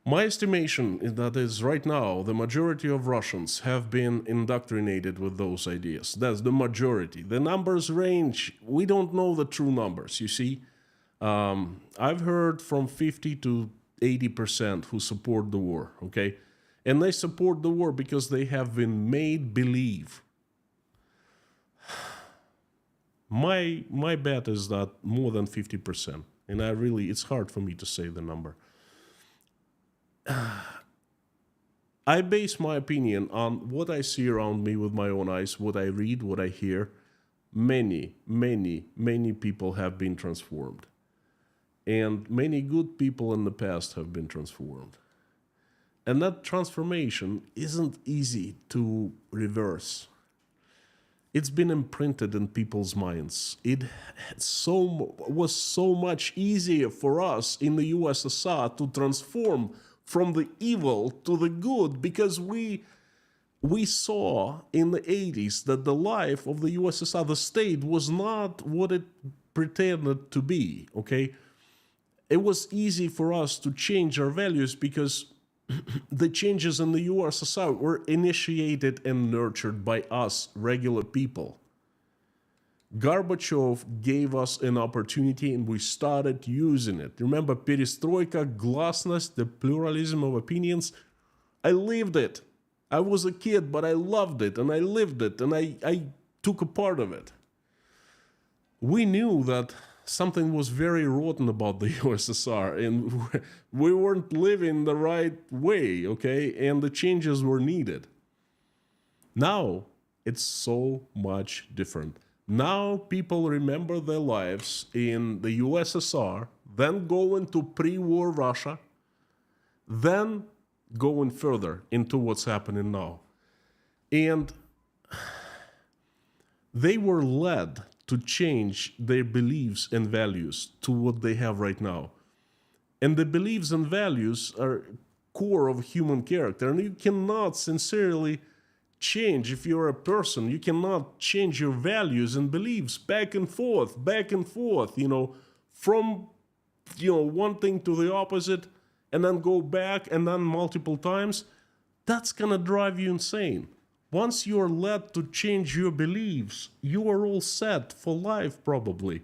My estimation is that right now, the majority of Russians have been indoctrinated with those ideas. That's the majority. The numbers range. We don't know the true numbers, you see. I've heard from 50 to 80% who support the war, okay? And they support the war because they have been made believe. My bet is that more than 50%. And it's hard for me to say the number. I base my opinion on what I see around me with my own eyes, what I read, what I hear. Many people have been transformed. And many good people in the past have been transformed. And that transformation isn't easy to reverse. It's been imprinted in people's minds. It was so much easier for us in the USSR to transform from the evil to the good because we saw in the 80s that the life of the USSR, the state, was not what it pretended to be, okay? It was easy for us to change our values because the changes in the USSR were initiated and nurtured by us, regular people. Gorbachev gave us an opportunity and we started using it. Remember perestroika, glasnost, the pluralism of opinions? I lived it. I was a kid, but I loved it and I lived it and I took a part of it. We knew that something was very rotten about the USSR and we weren't living the right way, okay? And the changes were needed. Now, it's so much different. Now people remember their lives in the USSR, then go into pre-war Russia, then going further into what's happening now. And they were led to change their beliefs and values to what they have right now. And the beliefs and values are core of human character, and you cannot sincerely change. If you're a person, you cannot change your values and beliefs back and forth, from one thing to the opposite, and then go back and then multiple times. That's gonna drive you insane. Once you're led to change your beliefs, you are all set for life, probably.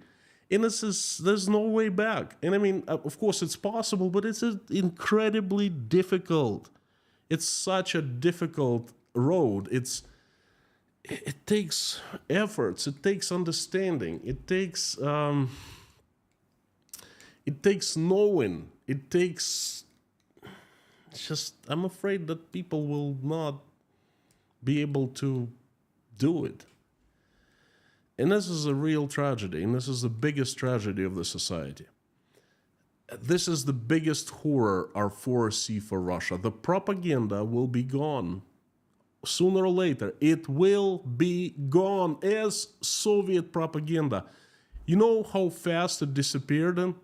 And there's no way back. And I mean, of course it's possible, but it's incredibly difficult. It's such a difficult road. It takes efforts, it takes understanding, it takes knowing, I'm afraid that people will not be able to do it. And this is a real tragedy, and this is the biggest tragedy of the society. This is the biggest horror our foresee for Russia. The propaganda will be gone. Sooner or later, it will be gone as Soviet propaganda. You know how fast it disappeared?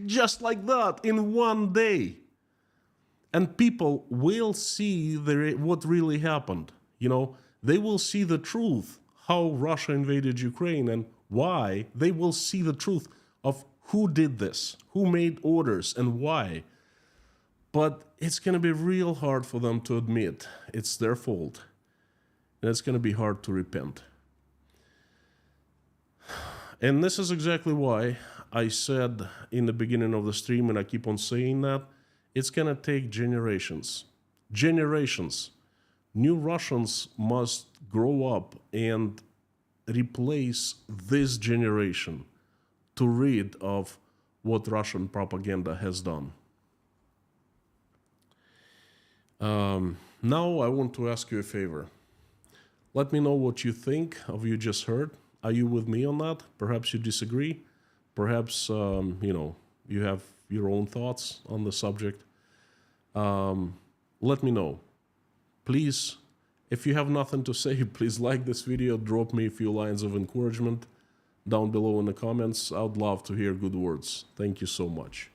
Just like that, in one day. And people will see what really happened. They will see the truth, how Russia invaded Ukraine and why. They will see the truth of who did this, who made orders and why. But it's going to be real hard for them to admit it's their fault. And it's going to be hard to repent. And this is exactly why I said in the beginning of the stream, and I keep on saying that, it's going to take generations. Generations. New Russians must grow up and replace this generation to rid of what Russian propaganda has done. Now I want to ask you a favor. Let me know what you think of what you just heard. Are you with me on that? Perhaps you disagree. Perhaps, you have your own thoughts on the subject. Let me know. Please, if you have nothing to say, please like this video, drop me a few lines of encouragement down below in the comments. I would love to hear good words. Thank you so much.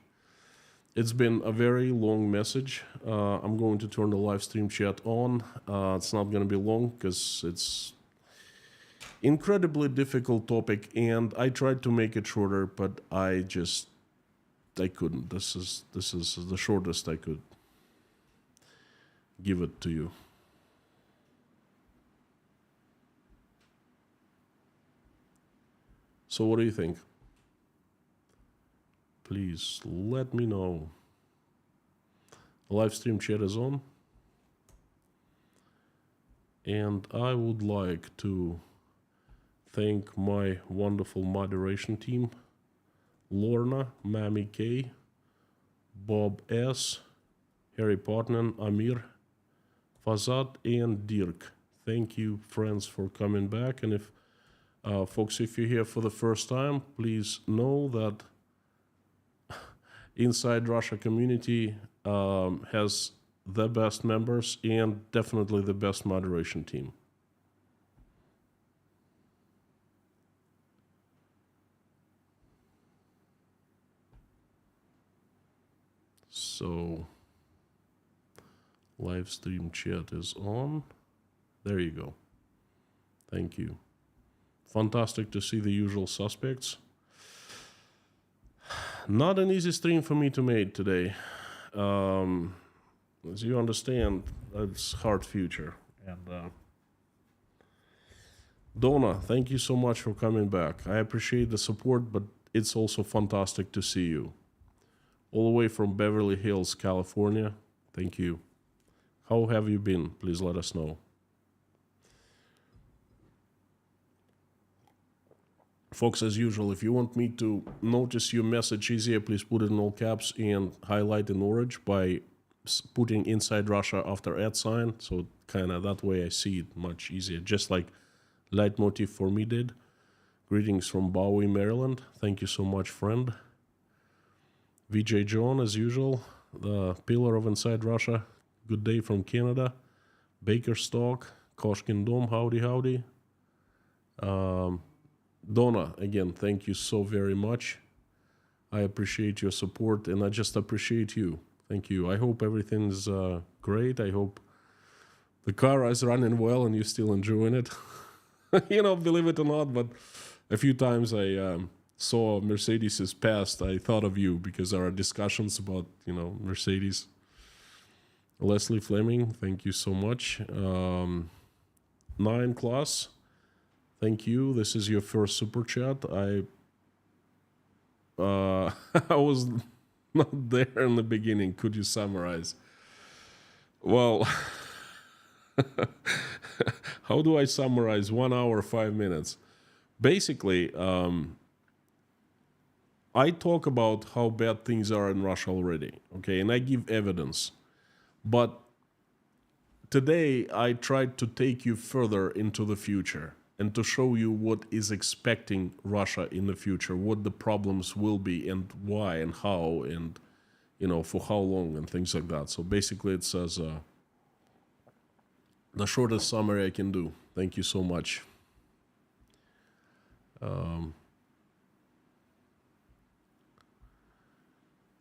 It's been a very long message. I'm going to turn the live stream chat on. It's not going to be long because it's incredibly difficult topic, and I tried to make it shorter, but I couldn't. This is the shortest I could give it to you. So what do you think? Please let me know. The live stream chat is on. And I would like to thank my wonderful moderation team. Lorna, Mammy K, Bob S, Harry Partner, Amir, Fazat, and Dirk. Thank you, friends, for coming back. And if folks, if you're here for the first time, please know that Inside Russia community has the best members, and definitely the best moderation team. So, live stream chat is on. There you go. Thank you. Fantastic to see the usual suspects. Not an easy stream for me to make today. As you understand, it's hard future. And Donna, thank you so much for coming back. I appreciate the support, but it's also fantastic to see you. All the way from Beverly Hills, California. Thank you. How have you been? Please let us know. Folks, as usual, if you want me to notice your message easier, please put it in all caps and highlight in orange by putting inside Russia after @ sign. So kind of that way I see it much easier, just like Leitmotiv for me did. Greetings from Bowie, Maryland. Thank you so much, friend. VJ John, as usual, the pillar of Inside Russia. Good day from Canada. Bakerstock, Koshkin Dom, howdy, howdy. Donna, again, thank you so very much. I appreciate your support, and I just appreciate you. Thank you. I hope everything's great. I hope the car is running well and you're still enjoying it. Believe it or not, but a few times I saw Mercedes passed, I thought of you because there are discussions about, Mercedes. Leslie Fleming, thank you so much. 9 class, thank you. This is your first super chat. I was not there in the beginning. Could you summarize? Well, how do I summarize 1 hour, 5 minutes? Basically, I talk about how bad things are in Russia already, okay, and I give evidence. But today I tried to take you further into the future and to show you what is expecting Russia in the future, what the problems will be and why and how and, for how long and things like that. So basically it says the shortest summary I can do. Thank you so much.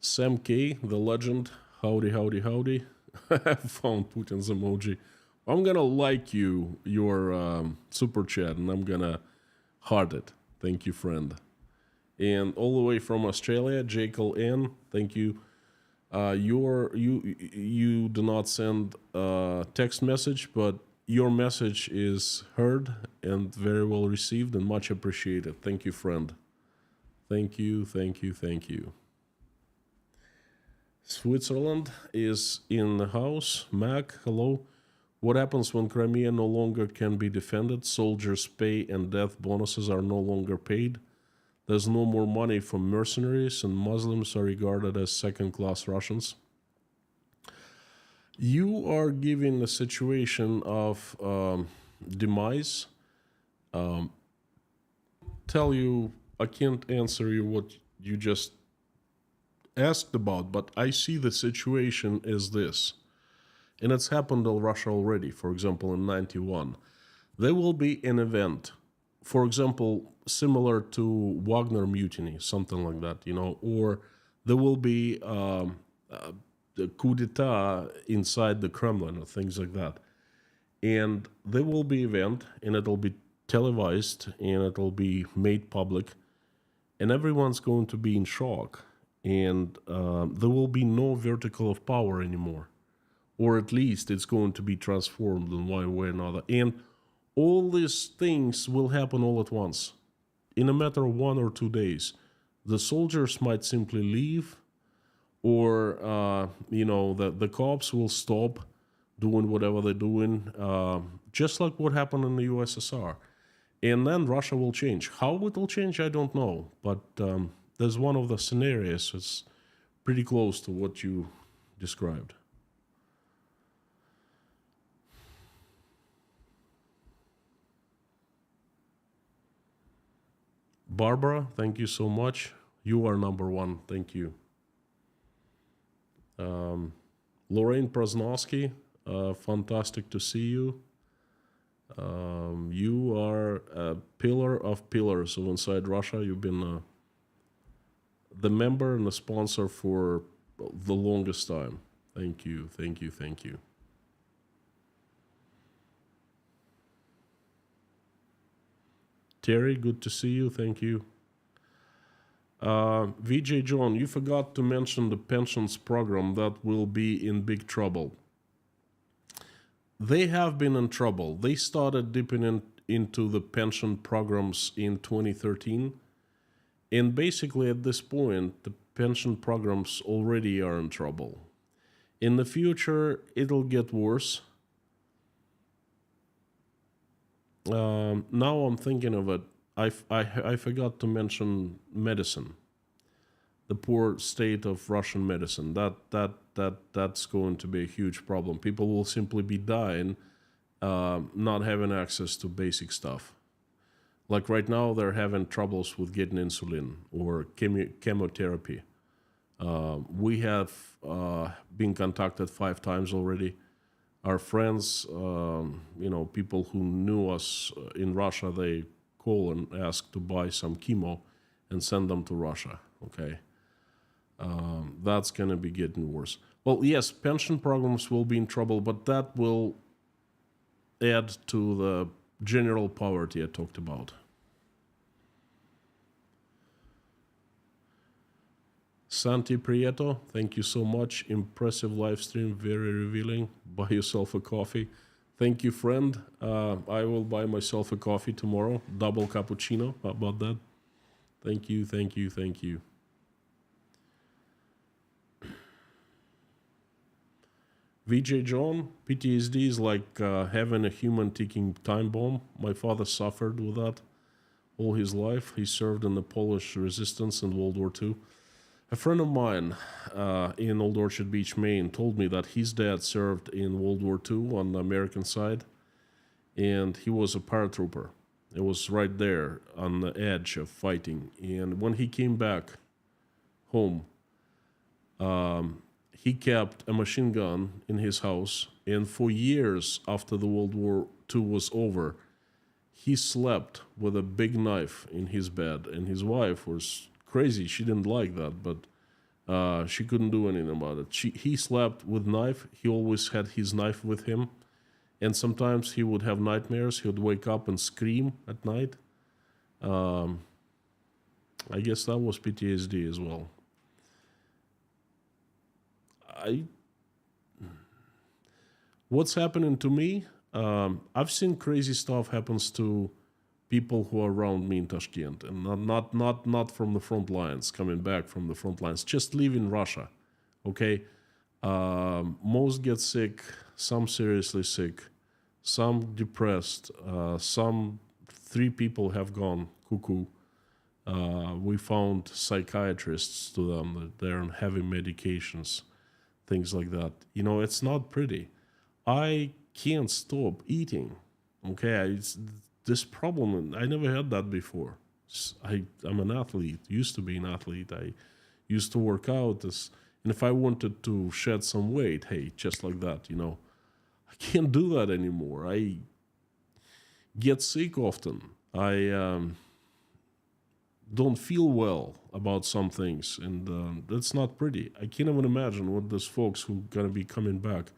Sam K, the legend, howdy, howdy, howdy. I found Putin's emoji. I'm gonna like your super chat, and I'm gonna heart it. Thank you, friend. And all the way from Australia, Jekyll N, thank you. You do not send a text message, but your message is heard and very well received and much appreciated. Thank you, friend. Thank you, thank you, thank you. Switzerland is in the house. Mac, hello. What happens when Crimea no longer can be defended? Soldiers' pay and death bonuses are no longer paid. There's no more money for mercenaries, and Muslims are regarded as second-class Russians. You are giving a situation of demise. I can't answer you what you just asked about, but I see the situation as this. And it's happened in Russia already, for example, in 91. There will be an event, for example, similar to Wagner mutiny, something like that, or there will be the coup d'etat inside the Kremlin or things like that. And there will be an event, and it'll be televised, and it'll be made public, and everyone's going to be in shock. And there will be no vertical of power anymore. Or at least it's going to be transformed in one way or another. And all these things will happen all at once. In a matter of 1 or 2 days. The soldiers might simply leave, or, the cops will stop doing whatever they're doing, just like what happened in the USSR. And then Russia will change. How it will change, I don't know. But there's one of the scenarios. It's pretty close to what you described. Barbara, thank you so much. You are number one. Thank you. Lorraine Prasnowski, fantastic to see you. You are a pillar of pillars of Inside Russia. You've been the member and the sponsor for the longest time. Thank you, thank you, thank you. Terry, good to see you. Thank you. VJ John, you forgot to mention the pensions program that will be in big trouble. They have been in trouble. They started dipping into the pension programs in 2013. And basically, at this point, the pension programs already are in trouble. In the future, it'll get worse. Now I'm thinking of it. I forgot to mention medicine, the poor state of Russian medicine. That's going to be a huge problem. People will simply be dying, not having access to basic stuff. Like right now, they're having troubles with getting insulin or chemotherapy. We have been contacted 5 times already. Our friends, people who knew us in Russia, they call and ask to buy some chemo and send them to Russia, okay? That's going to be getting worse. Well, yes, pension programs will be in trouble, but that will add to the general poverty I talked about. Santi Prieto, thank you so much. Impressive live stream, very revealing. Buy yourself a coffee. Thank you, friend. I will buy myself a coffee tomorrow. Double cappuccino. How about that? Thank you, thank you, thank you. VJ John, PTSD is like having a human ticking time bomb. My father suffered with that all his life. He served in the Polish resistance in World War II. A friend of mine in Old Orchard Beach, Maine, told me that his dad served in World War II on the American side, and he was a paratrooper. It was right there on the edge of fighting. And when he came back home, he kept a machine gun in his house, and for years after the World War II was over, he slept with a big knife in his bed, and his wife was crazy. She didn't like that, but she couldn't do anything about it. He slept with knife. He always had his knife with him, and sometimes he would have nightmares. He would wake up and scream at night. I guess that was PTSD as well. What's happening to me? I've seen crazy stuff happens to people who are around me in Tashkent, and not from the front lines, coming back from the front lines, just leaving Russia. Okay, most get sick, some seriously sick, some depressed, some 3 people have gone cuckoo. We found psychiatrists to them that they're on heavy medications, things like that. It's not pretty. I can't stop eating. Okay, this problem, I never had that before. I'm an athlete, used to be an athlete. I used to work out, and if I wanted to shed some weight, hey, just like that, I can't do that anymore. I get sick often. I don't feel well about some things, and that's not pretty. I can't even imagine what those folks who are going to be coming back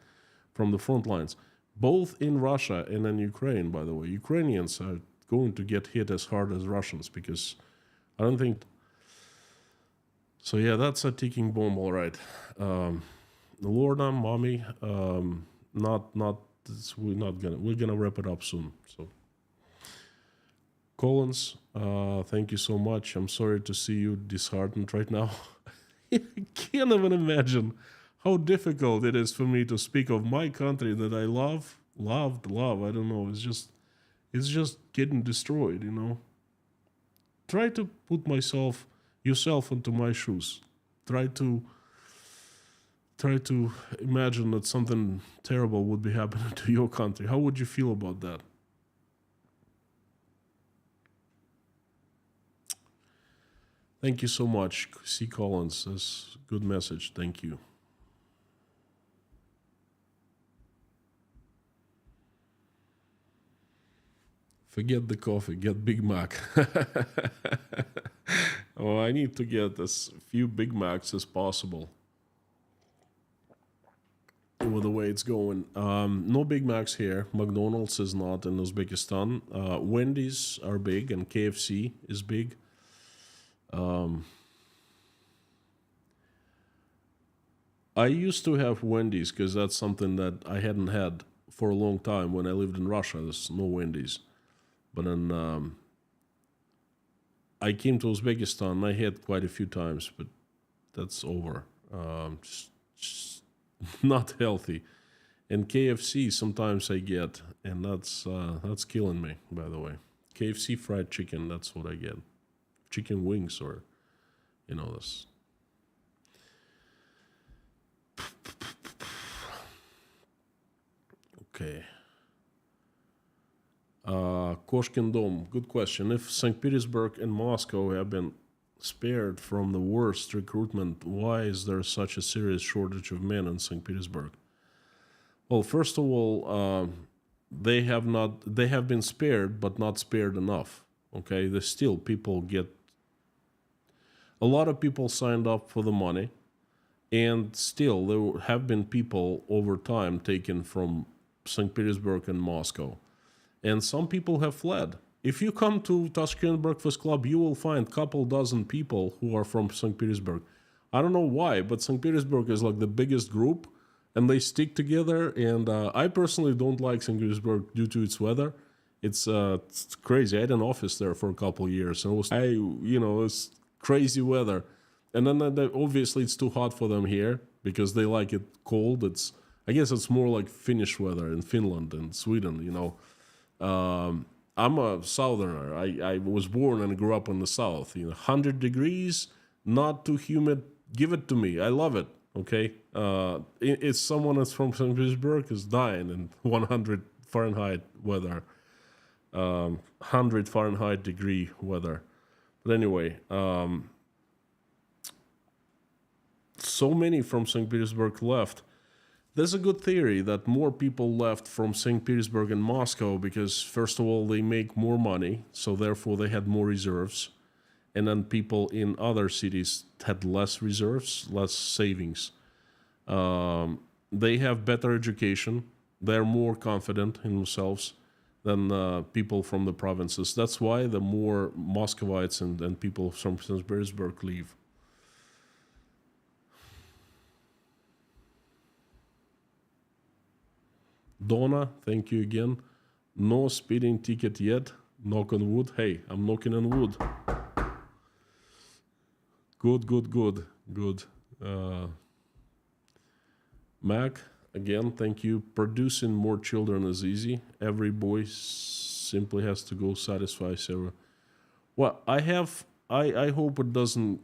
from the front lines, both in Russia and in Ukraine, by the way. Ukrainians are going to get hit as hard as Russians, because I don't think... So yeah, that's a ticking bomb, all right. Lorna, mommy, we're gonna wrap it up soon. So, Collins, thank you so much. I'm sorry to see you disheartened right now. I can't even imagine how difficult it is for me to speak of my country that I love. I don't know. It's just getting destroyed. Try to put yourself into my shoes. Try to imagine that something terrible would be happening to your country. How would you feel about that? Thank you so much, C. Collins. That's a good message. Thank you. Forget the coffee, get Big Mac. Oh, I need to get as few Big Macs as possible with the way it's going. No Big Macs here. McDonald's is not in Uzbekistan. Wendy's are big and KFC is big. I used to have Wendy's because that's something that I hadn't had for a long time. When I lived in Russia, there's no Wendy's. But then I came to Uzbekistan. I had quite a few times, but that's over. Just not healthy. And KFC sometimes I get, and that's killing me. By the way, KFC fried chicken. That's what I get. Chicken wings, or this. Okay. Koshkin Dom, good question. If St. Petersburg and Moscow have been spared from the worst recruitment, why is there such a serious shortage of men in St. Petersburg? Well, first of all, they have been spared, but not spared enough. Okay, there's still people a lot of people signed up for the money, and still there have been people over time taken from St. Petersburg and Moscow. And some people have fled. If you come to Tashkent Breakfast Club, you will find a couple dozen people who are from St. Petersburg. I don't know why, but St. Petersburg is like the biggest group, and they stick together. And I personally don't like St. Petersburg due to its weather. It's crazy. I had an office there for a couple of years, and it's crazy weather. And then obviously it's too hot for them here because they like it cold. I guess it's more like Finnish weather in Finland and Sweden. I'm a southerner. I was born and grew up in the south. 100 degrees, not too humid. Give it to me. I love it. Okay, it's someone that's from St. Petersburg is dying in 100 Fahrenheit weather, 100 Fahrenheit degree weather. But anyway, so many from St. Petersburg left. There's a good theory that more people left from St. Petersburg and Moscow because, first of all, they make more money, so therefore they had more reserves. And then people in other cities had less reserves, less savings. They have better education. They're more confident in themselves than people from the provinces. That's why the more Muscovites and people from St. Petersburg leave. Donna, thank you again. No speeding ticket yet. Knock on wood. Hey, I'm knocking on wood. Good. Mac, again, thank you. Producing more children is easy. Every boy simply has to go satisfy Sarah. Well, I hope it doesn't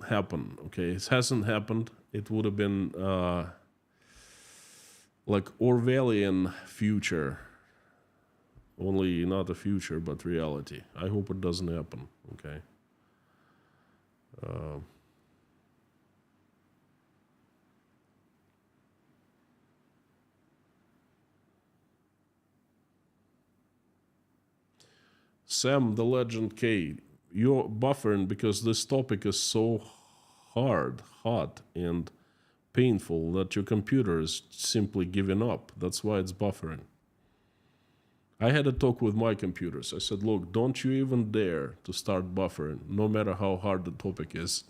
happen. Okay, it hasn't happened. It would have been like Orwellian future, only not a future but reality. I hope it doesn't happen. Okay. Sam the Legend K, you're buffering because this topic is so hot, and painful that your computer is simply giving up. That's why it's buffering. I had a talk with my computers. I said, look, don't you even dare to start buffering, no matter how hard the topic is.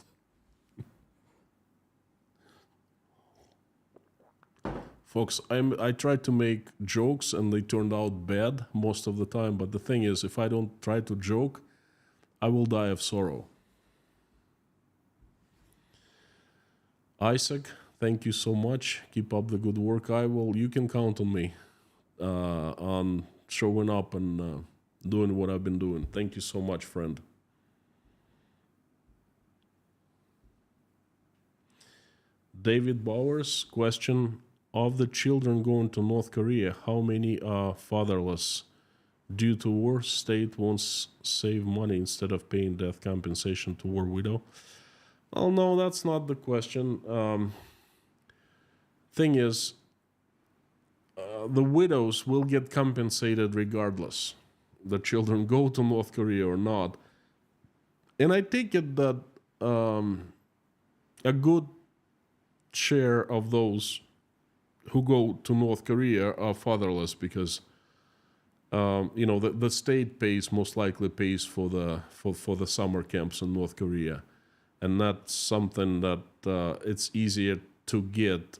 Folks, I tried to make jokes and they turned out bad most of the time, but the thing is, if I don't try to joke, I will die of sorrow. Isaac, thank you so much. Keep up the good work. You can count on me on showing up and doing what I've been doing. Thank you so much, friend. David Bowers, question: of the children going to North Korea, how many are fatherless? Due to war, state wants save money instead of paying death compensation to war widow. Well, no, that's not the question. Thing is, the widows will get compensated regardless. the children go to North Korea or not. And I take it that a good share of those who go to North Korea are fatherless because the state most likely pays for the summer camps in North Korea, and that's something that it's easier to get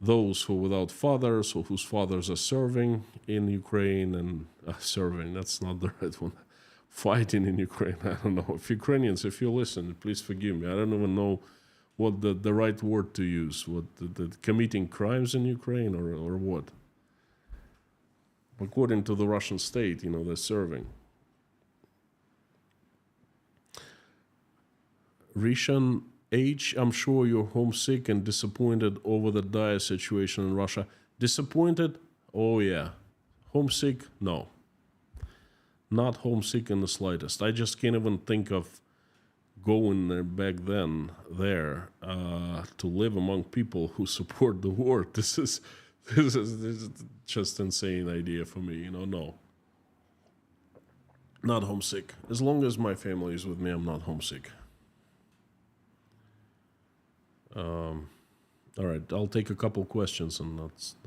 those who without fathers or whose fathers are serving in Ukraine and serving. That's not the right one. Fighting in Ukraine. I don't know. If Ukrainians, if you listen, please forgive me. I don't even know what the right word to use. What the committing crimes in Ukraine or what? According to the Russian state, they're serving. Rishan H, I'm sure you're homesick and disappointed over the dire situation in Russia. Disappointed? Oh yeah. Homesick? No. Not homesick in the slightest. I just can't even think of going there back then to live among people who support the war. This is just insane idea for me, no. Not homesick. As long as my family is with me, I'm not homesick. All right, I'll take a couple questions and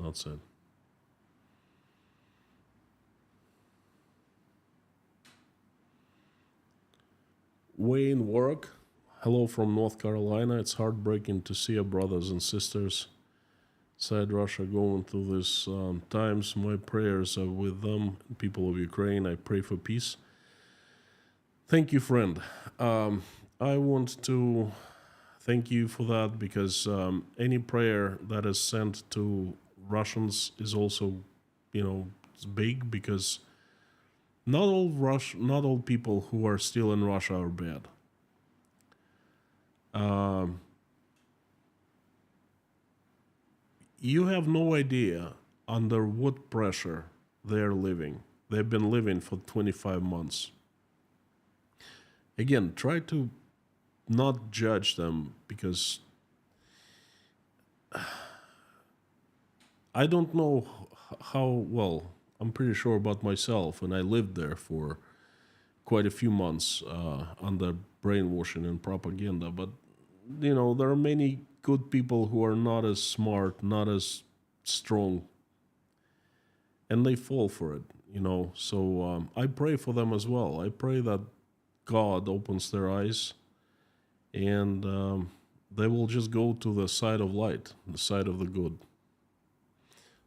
that's it. Wayne Warwick, hello from North Carolina. It's heartbreaking to see our brothers and sisters inside Russia going through these times. My prayers are with them, people of Ukraine. I pray for peace. Thank you, friend. I want to thank you for that because any prayer that is sent to Russians is also, it's big because not all people who are still in Russia are bad. You have no idea under what pressure they're living. They've been living for 25 months. Again, try to not judge them because I don't know how well. I'm pretty sure about myself, and I lived there for quite a few months under brainwashing and propaganda. But, there are many good people who are not as smart, not as strong, and they fall for it, So I pray for them as well. I pray that God opens their eyes and they will just go to the side of light, the side of the good.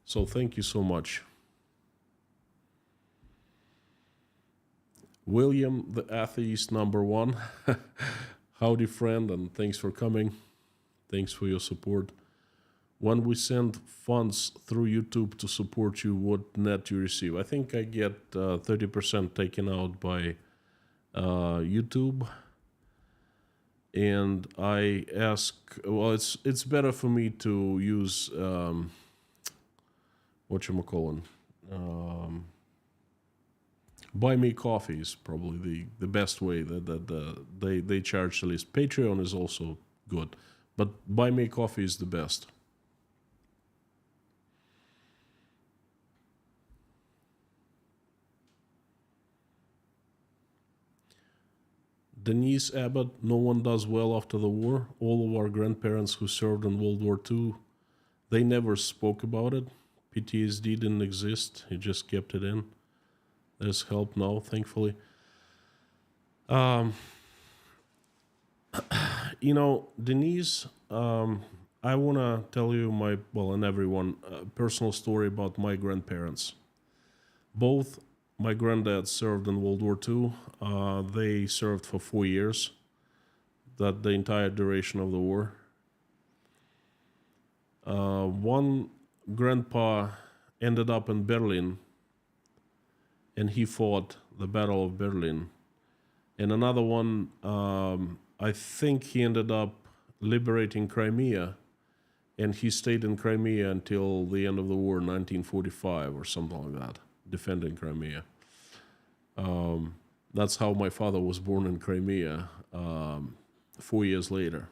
So thank you so much. William, the atheist number one. Howdy, friend, and thanks for coming. Thanks for your support. When we send funds through YouTube to support you, what net you receive? I think I get 30% taken out by YouTube. And I ask, well, it's better for me to use, whatchamacallit, Buy Me Coffee is probably the best way that they charge the least. Patreon is also good, but Buy Me Coffee is the best. Denise Abbott, no one does well after the war. All of our grandparents who served in World War II, they never spoke about it. PTSD didn't exist. You just kept it in. There's help now, thankfully. Denise, I want to tell you and everyone, personal story about my grandparents. Both my granddad served in World War II. They served for 4 years, the entire duration of the war. One grandpa ended up in Berlin, and he fought the Battle of Berlin. And another one, I think he ended up liberating Crimea, and he stayed in Crimea until the end of the war, 1945 or something like that, defending Crimea. That's how my father was born in Crimea 4 years later.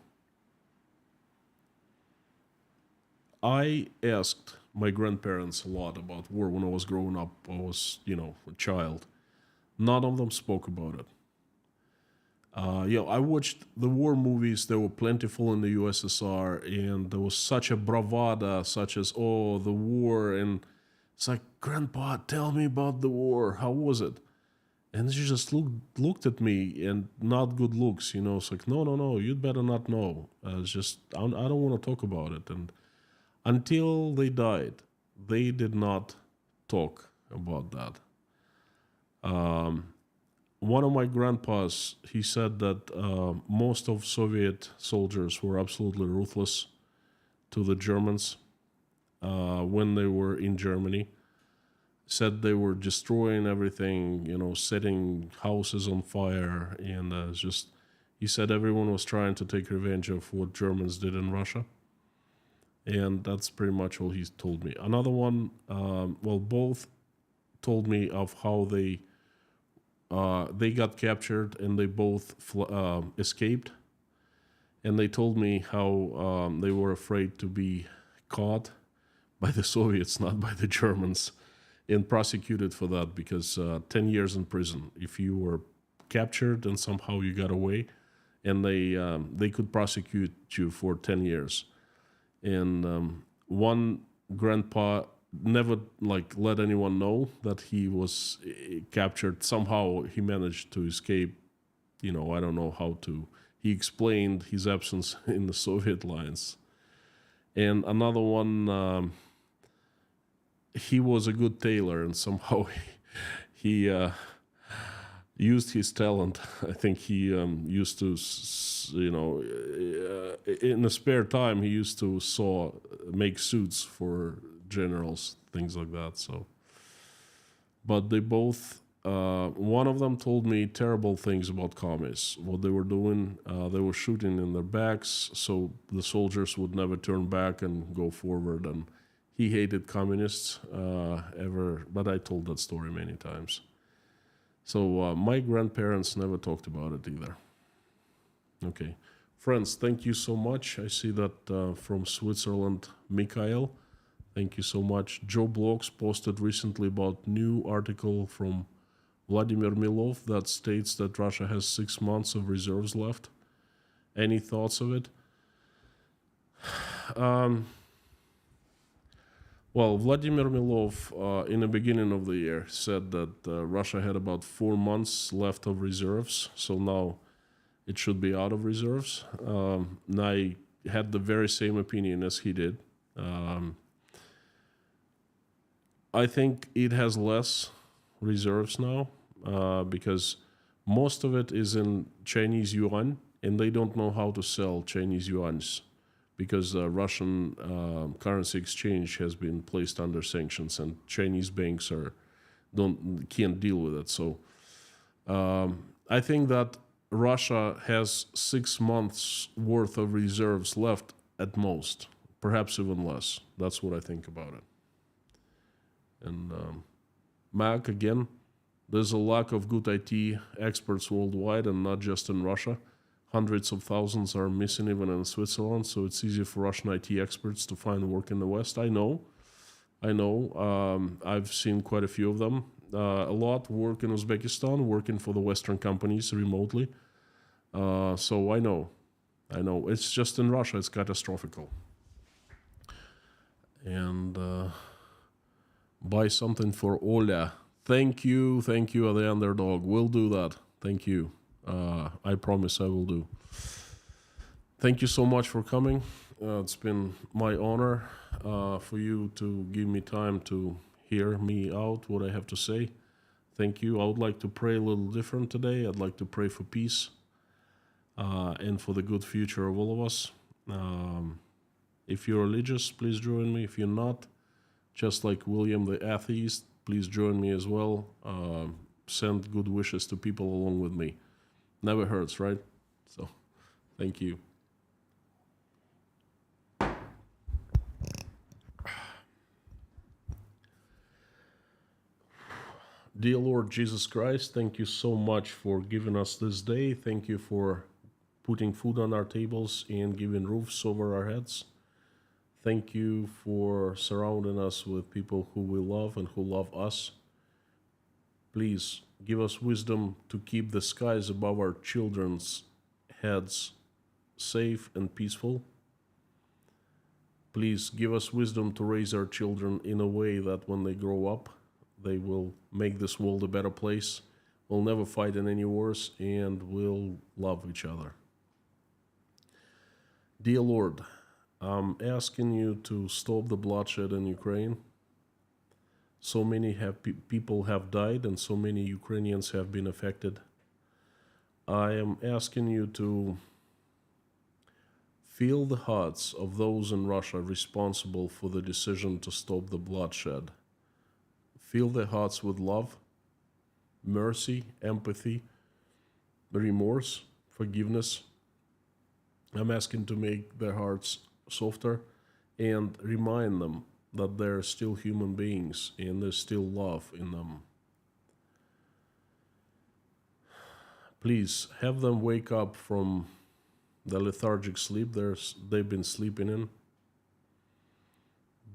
I asked my grandparents a lot about war when I was growing up. I was, a child. None of them spoke about it. I watched the war movies. They were plentiful in the USSR, and there was such a bravada, such as, oh, the war. And it's like, Grandpa, tell me about the war. How was it? And she just looked at me, and not good looks, It's like, no, you'd better not know. It's just, I don't want to talk about it. And until they died, they did not talk about that. One of my grandpas, he said that most of Soviet soldiers were absolutely ruthless to the Germans when they were in Germany. Said they were destroying everything, setting houses on fire, and he said everyone was trying to take revenge of what Germans did in Russia. And that's pretty much all he told me. Another one, both told me of how they got captured and they both escaped. And they told me how they were afraid to be caught by the Soviets, not by the Germans, and prosecuted for that, because 10 years in prison if you were captured and somehow you got away, and they could prosecute you for 10 years. And one grandpa never let anyone know that he was captured. Somehow he managed to escape. I don't know how to. He explained his absence in the Soviet lines. And another one, he was a good tailor, and somehow he used his talent. I think he used to, in the spare time, he used to make suits for generals, things like that. So, but they both, one of them told me terrible things about communists. What they were doing, they were shooting in their backs, so the soldiers would never turn back and go forward. And he hated communists ever, but I told that story many times. So my grandparents never talked about it either. Okay. Friends, thank you so much. I see that from Switzerland, Mikhail. Thank you so much. Joe Blogs posted recently about new article from Vladimir Milov that states that Russia has 6 months of reserves left. Any thoughts of it? Vladimir Milov, in the beginning of the year, said that Russia had about 4 months left of reserves, so now it should be out of reserves. And I had the very same opinion as he did. I think it has less reserves now because most of it is in Chinese yuan, and they don't know how to sell Chinese yuans, because the Russian currency exchange has been placed under sanctions, and Chinese banks can't deal with it. So I think that Russia has 6 months worth of reserves left at most, perhaps even less. That's what I think about it. And Mac, again, there's a lack of good IT experts worldwide, and not just in Russia. Hundreds of thousands are missing even in Switzerland, so it's easy for Russian IT experts to find work in the West. I know. I've seen quite a few of them. A lot work in Uzbekistan, working for the Western companies remotely. So I know. It's just in Russia, it's catastrophical. And buy something for Oля. Thank you, the underdog. We'll do that. Thank you. I promise I will do. Thank you so much for coming. It's been my honor for you to give me time to hear me out, what I have to say. Thank you. I would like to pray a little different today. I'd like to pray for peace and for the good future of all of us. If you're religious, please join me. If you're not, just like William the atheist, please join me as well. Send good wishes to people along with me. Never hurts, right? So, thank you. Dear Lord Jesus Christ, thank you so much for giving us this day. Thank you for putting food on our tables and giving roofs over our heads. Thank you for surrounding us with people who we love and who love us. Please give us wisdom to keep the skies above our children's heads safe and peaceful. Please give us wisdom to raise our children in a way that when they grow up, they will make this world a better place, will never fight in any wars, and will love each other. Dear Lord, I'm asking you to stop the bloodshed in Ukraine. So many people have died, and so many Ukrainians have been affected. I am asking you to feel the hearts of those in Russia responsible for the decision to stop the bloodshed. Fill their hearts with love, mercy, empathy, remorse, forgiveness. I'm asking to make their hearts softer and remind them that they're still human beings and there's still love in them. Please have them wake up from the lethargic sleep they've been sleeping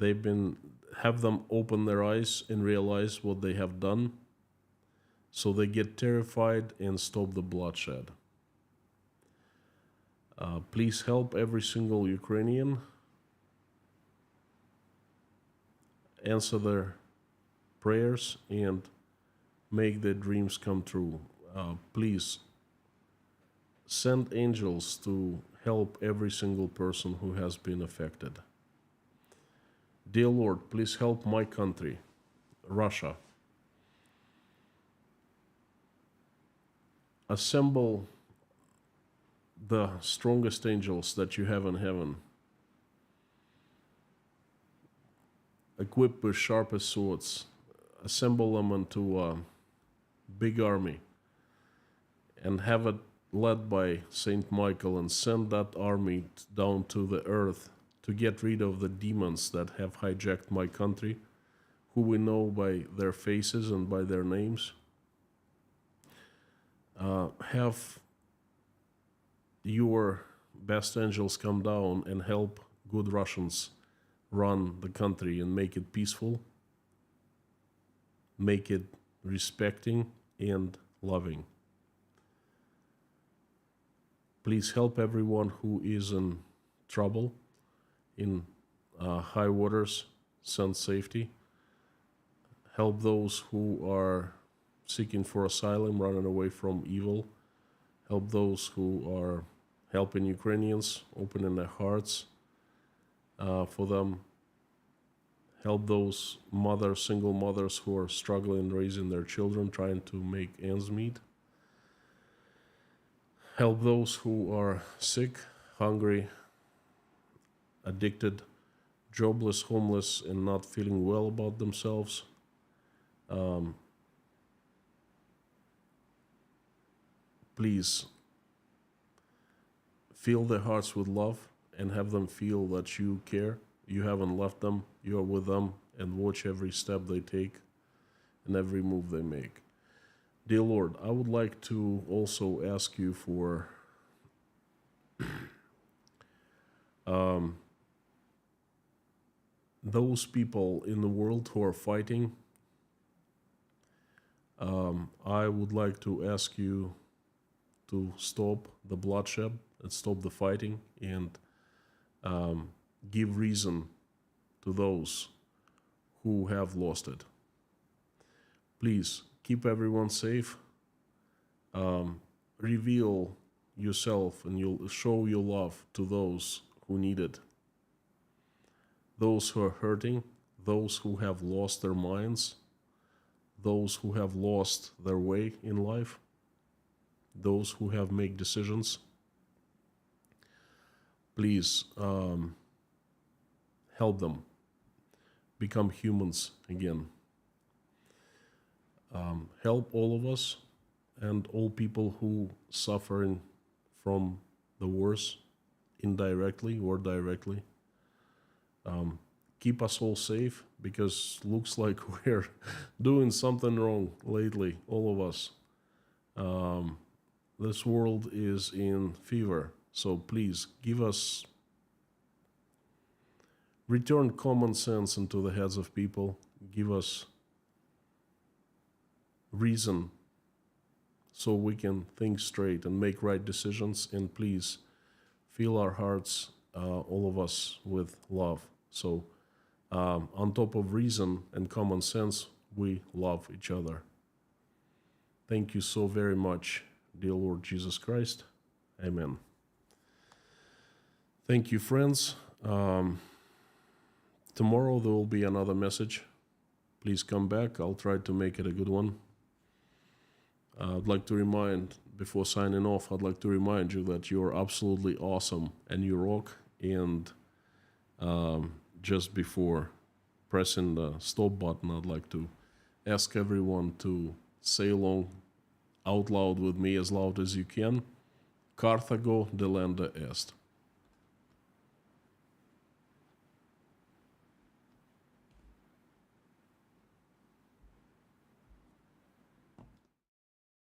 in. Have them open their eyes and realize what they have done, so they get terrified and stop the bloodshed. Please help every single Ukrainian, answer their prayers, and make their dreams come true. Please send angels to help every single person who has been affected. Dear Lord, please help my country, Russia. Assemble the strongest angels that you have in heaven, equipped with sharpest swords. Assemble them into a big army and have it led by Saint Michael, and send that army down to the earth to get rid of the demons that have hijacked my country, who we know by their faces and by their names. Have your best angels come down and help good Russians run the country and make it peaceful, make it respecting and loving. Please help everyone who is in trouble, in high waters, send safety. Help those who are seeking for asylum, running away from evil. Help those who are helping Ukrainians, opening their hearts for them. Help those single mothers who are struggling raising their children, trying to make ends meet. Help those who are sick, hungry, addicted, jobless, homeless, and not feeling well about themselves. Please fill their hearts with love and have them feel that you care. You haven't left them, you are with them, and watch every step they take and every move they make. Dear Lord, I would like to also ask you for those people in the world who are fighting. I would like to ask you to stop the bloodshed and stop the fighting, and give reason to those who have lost it. Please keep everyone safe. Reveal yourself and you'll show your love to those who need it. Those who are hurting, those who have lost their minds, those who have lost their way in life, those who have made decisions. Please help them become humans again. Help all of us and all people who suffering from the wars, indirectly or directly. Keep us all safe, because looks like we're doing something wrong lately, all of us. This world is in fever, so please give us return common sense into the heads of people. Give us reason so we can think straight and make right decisions. And please fill our hearts, all of us, with love. So on top of reason and common sense, we love each other. Thank you so very much, dear Lord Jesus Christ. Amen. Thank you, friends. Tomorrow there will be another message. Please come back. I'll try to make it a good one. I'd like to remind, before signing off, I'd like to remind you that you're absolutely awesome and you rock. And just before pressing the stop button, I'd like to ask everyone to say along out loud with me, as loud as you can. Carthago delenda est.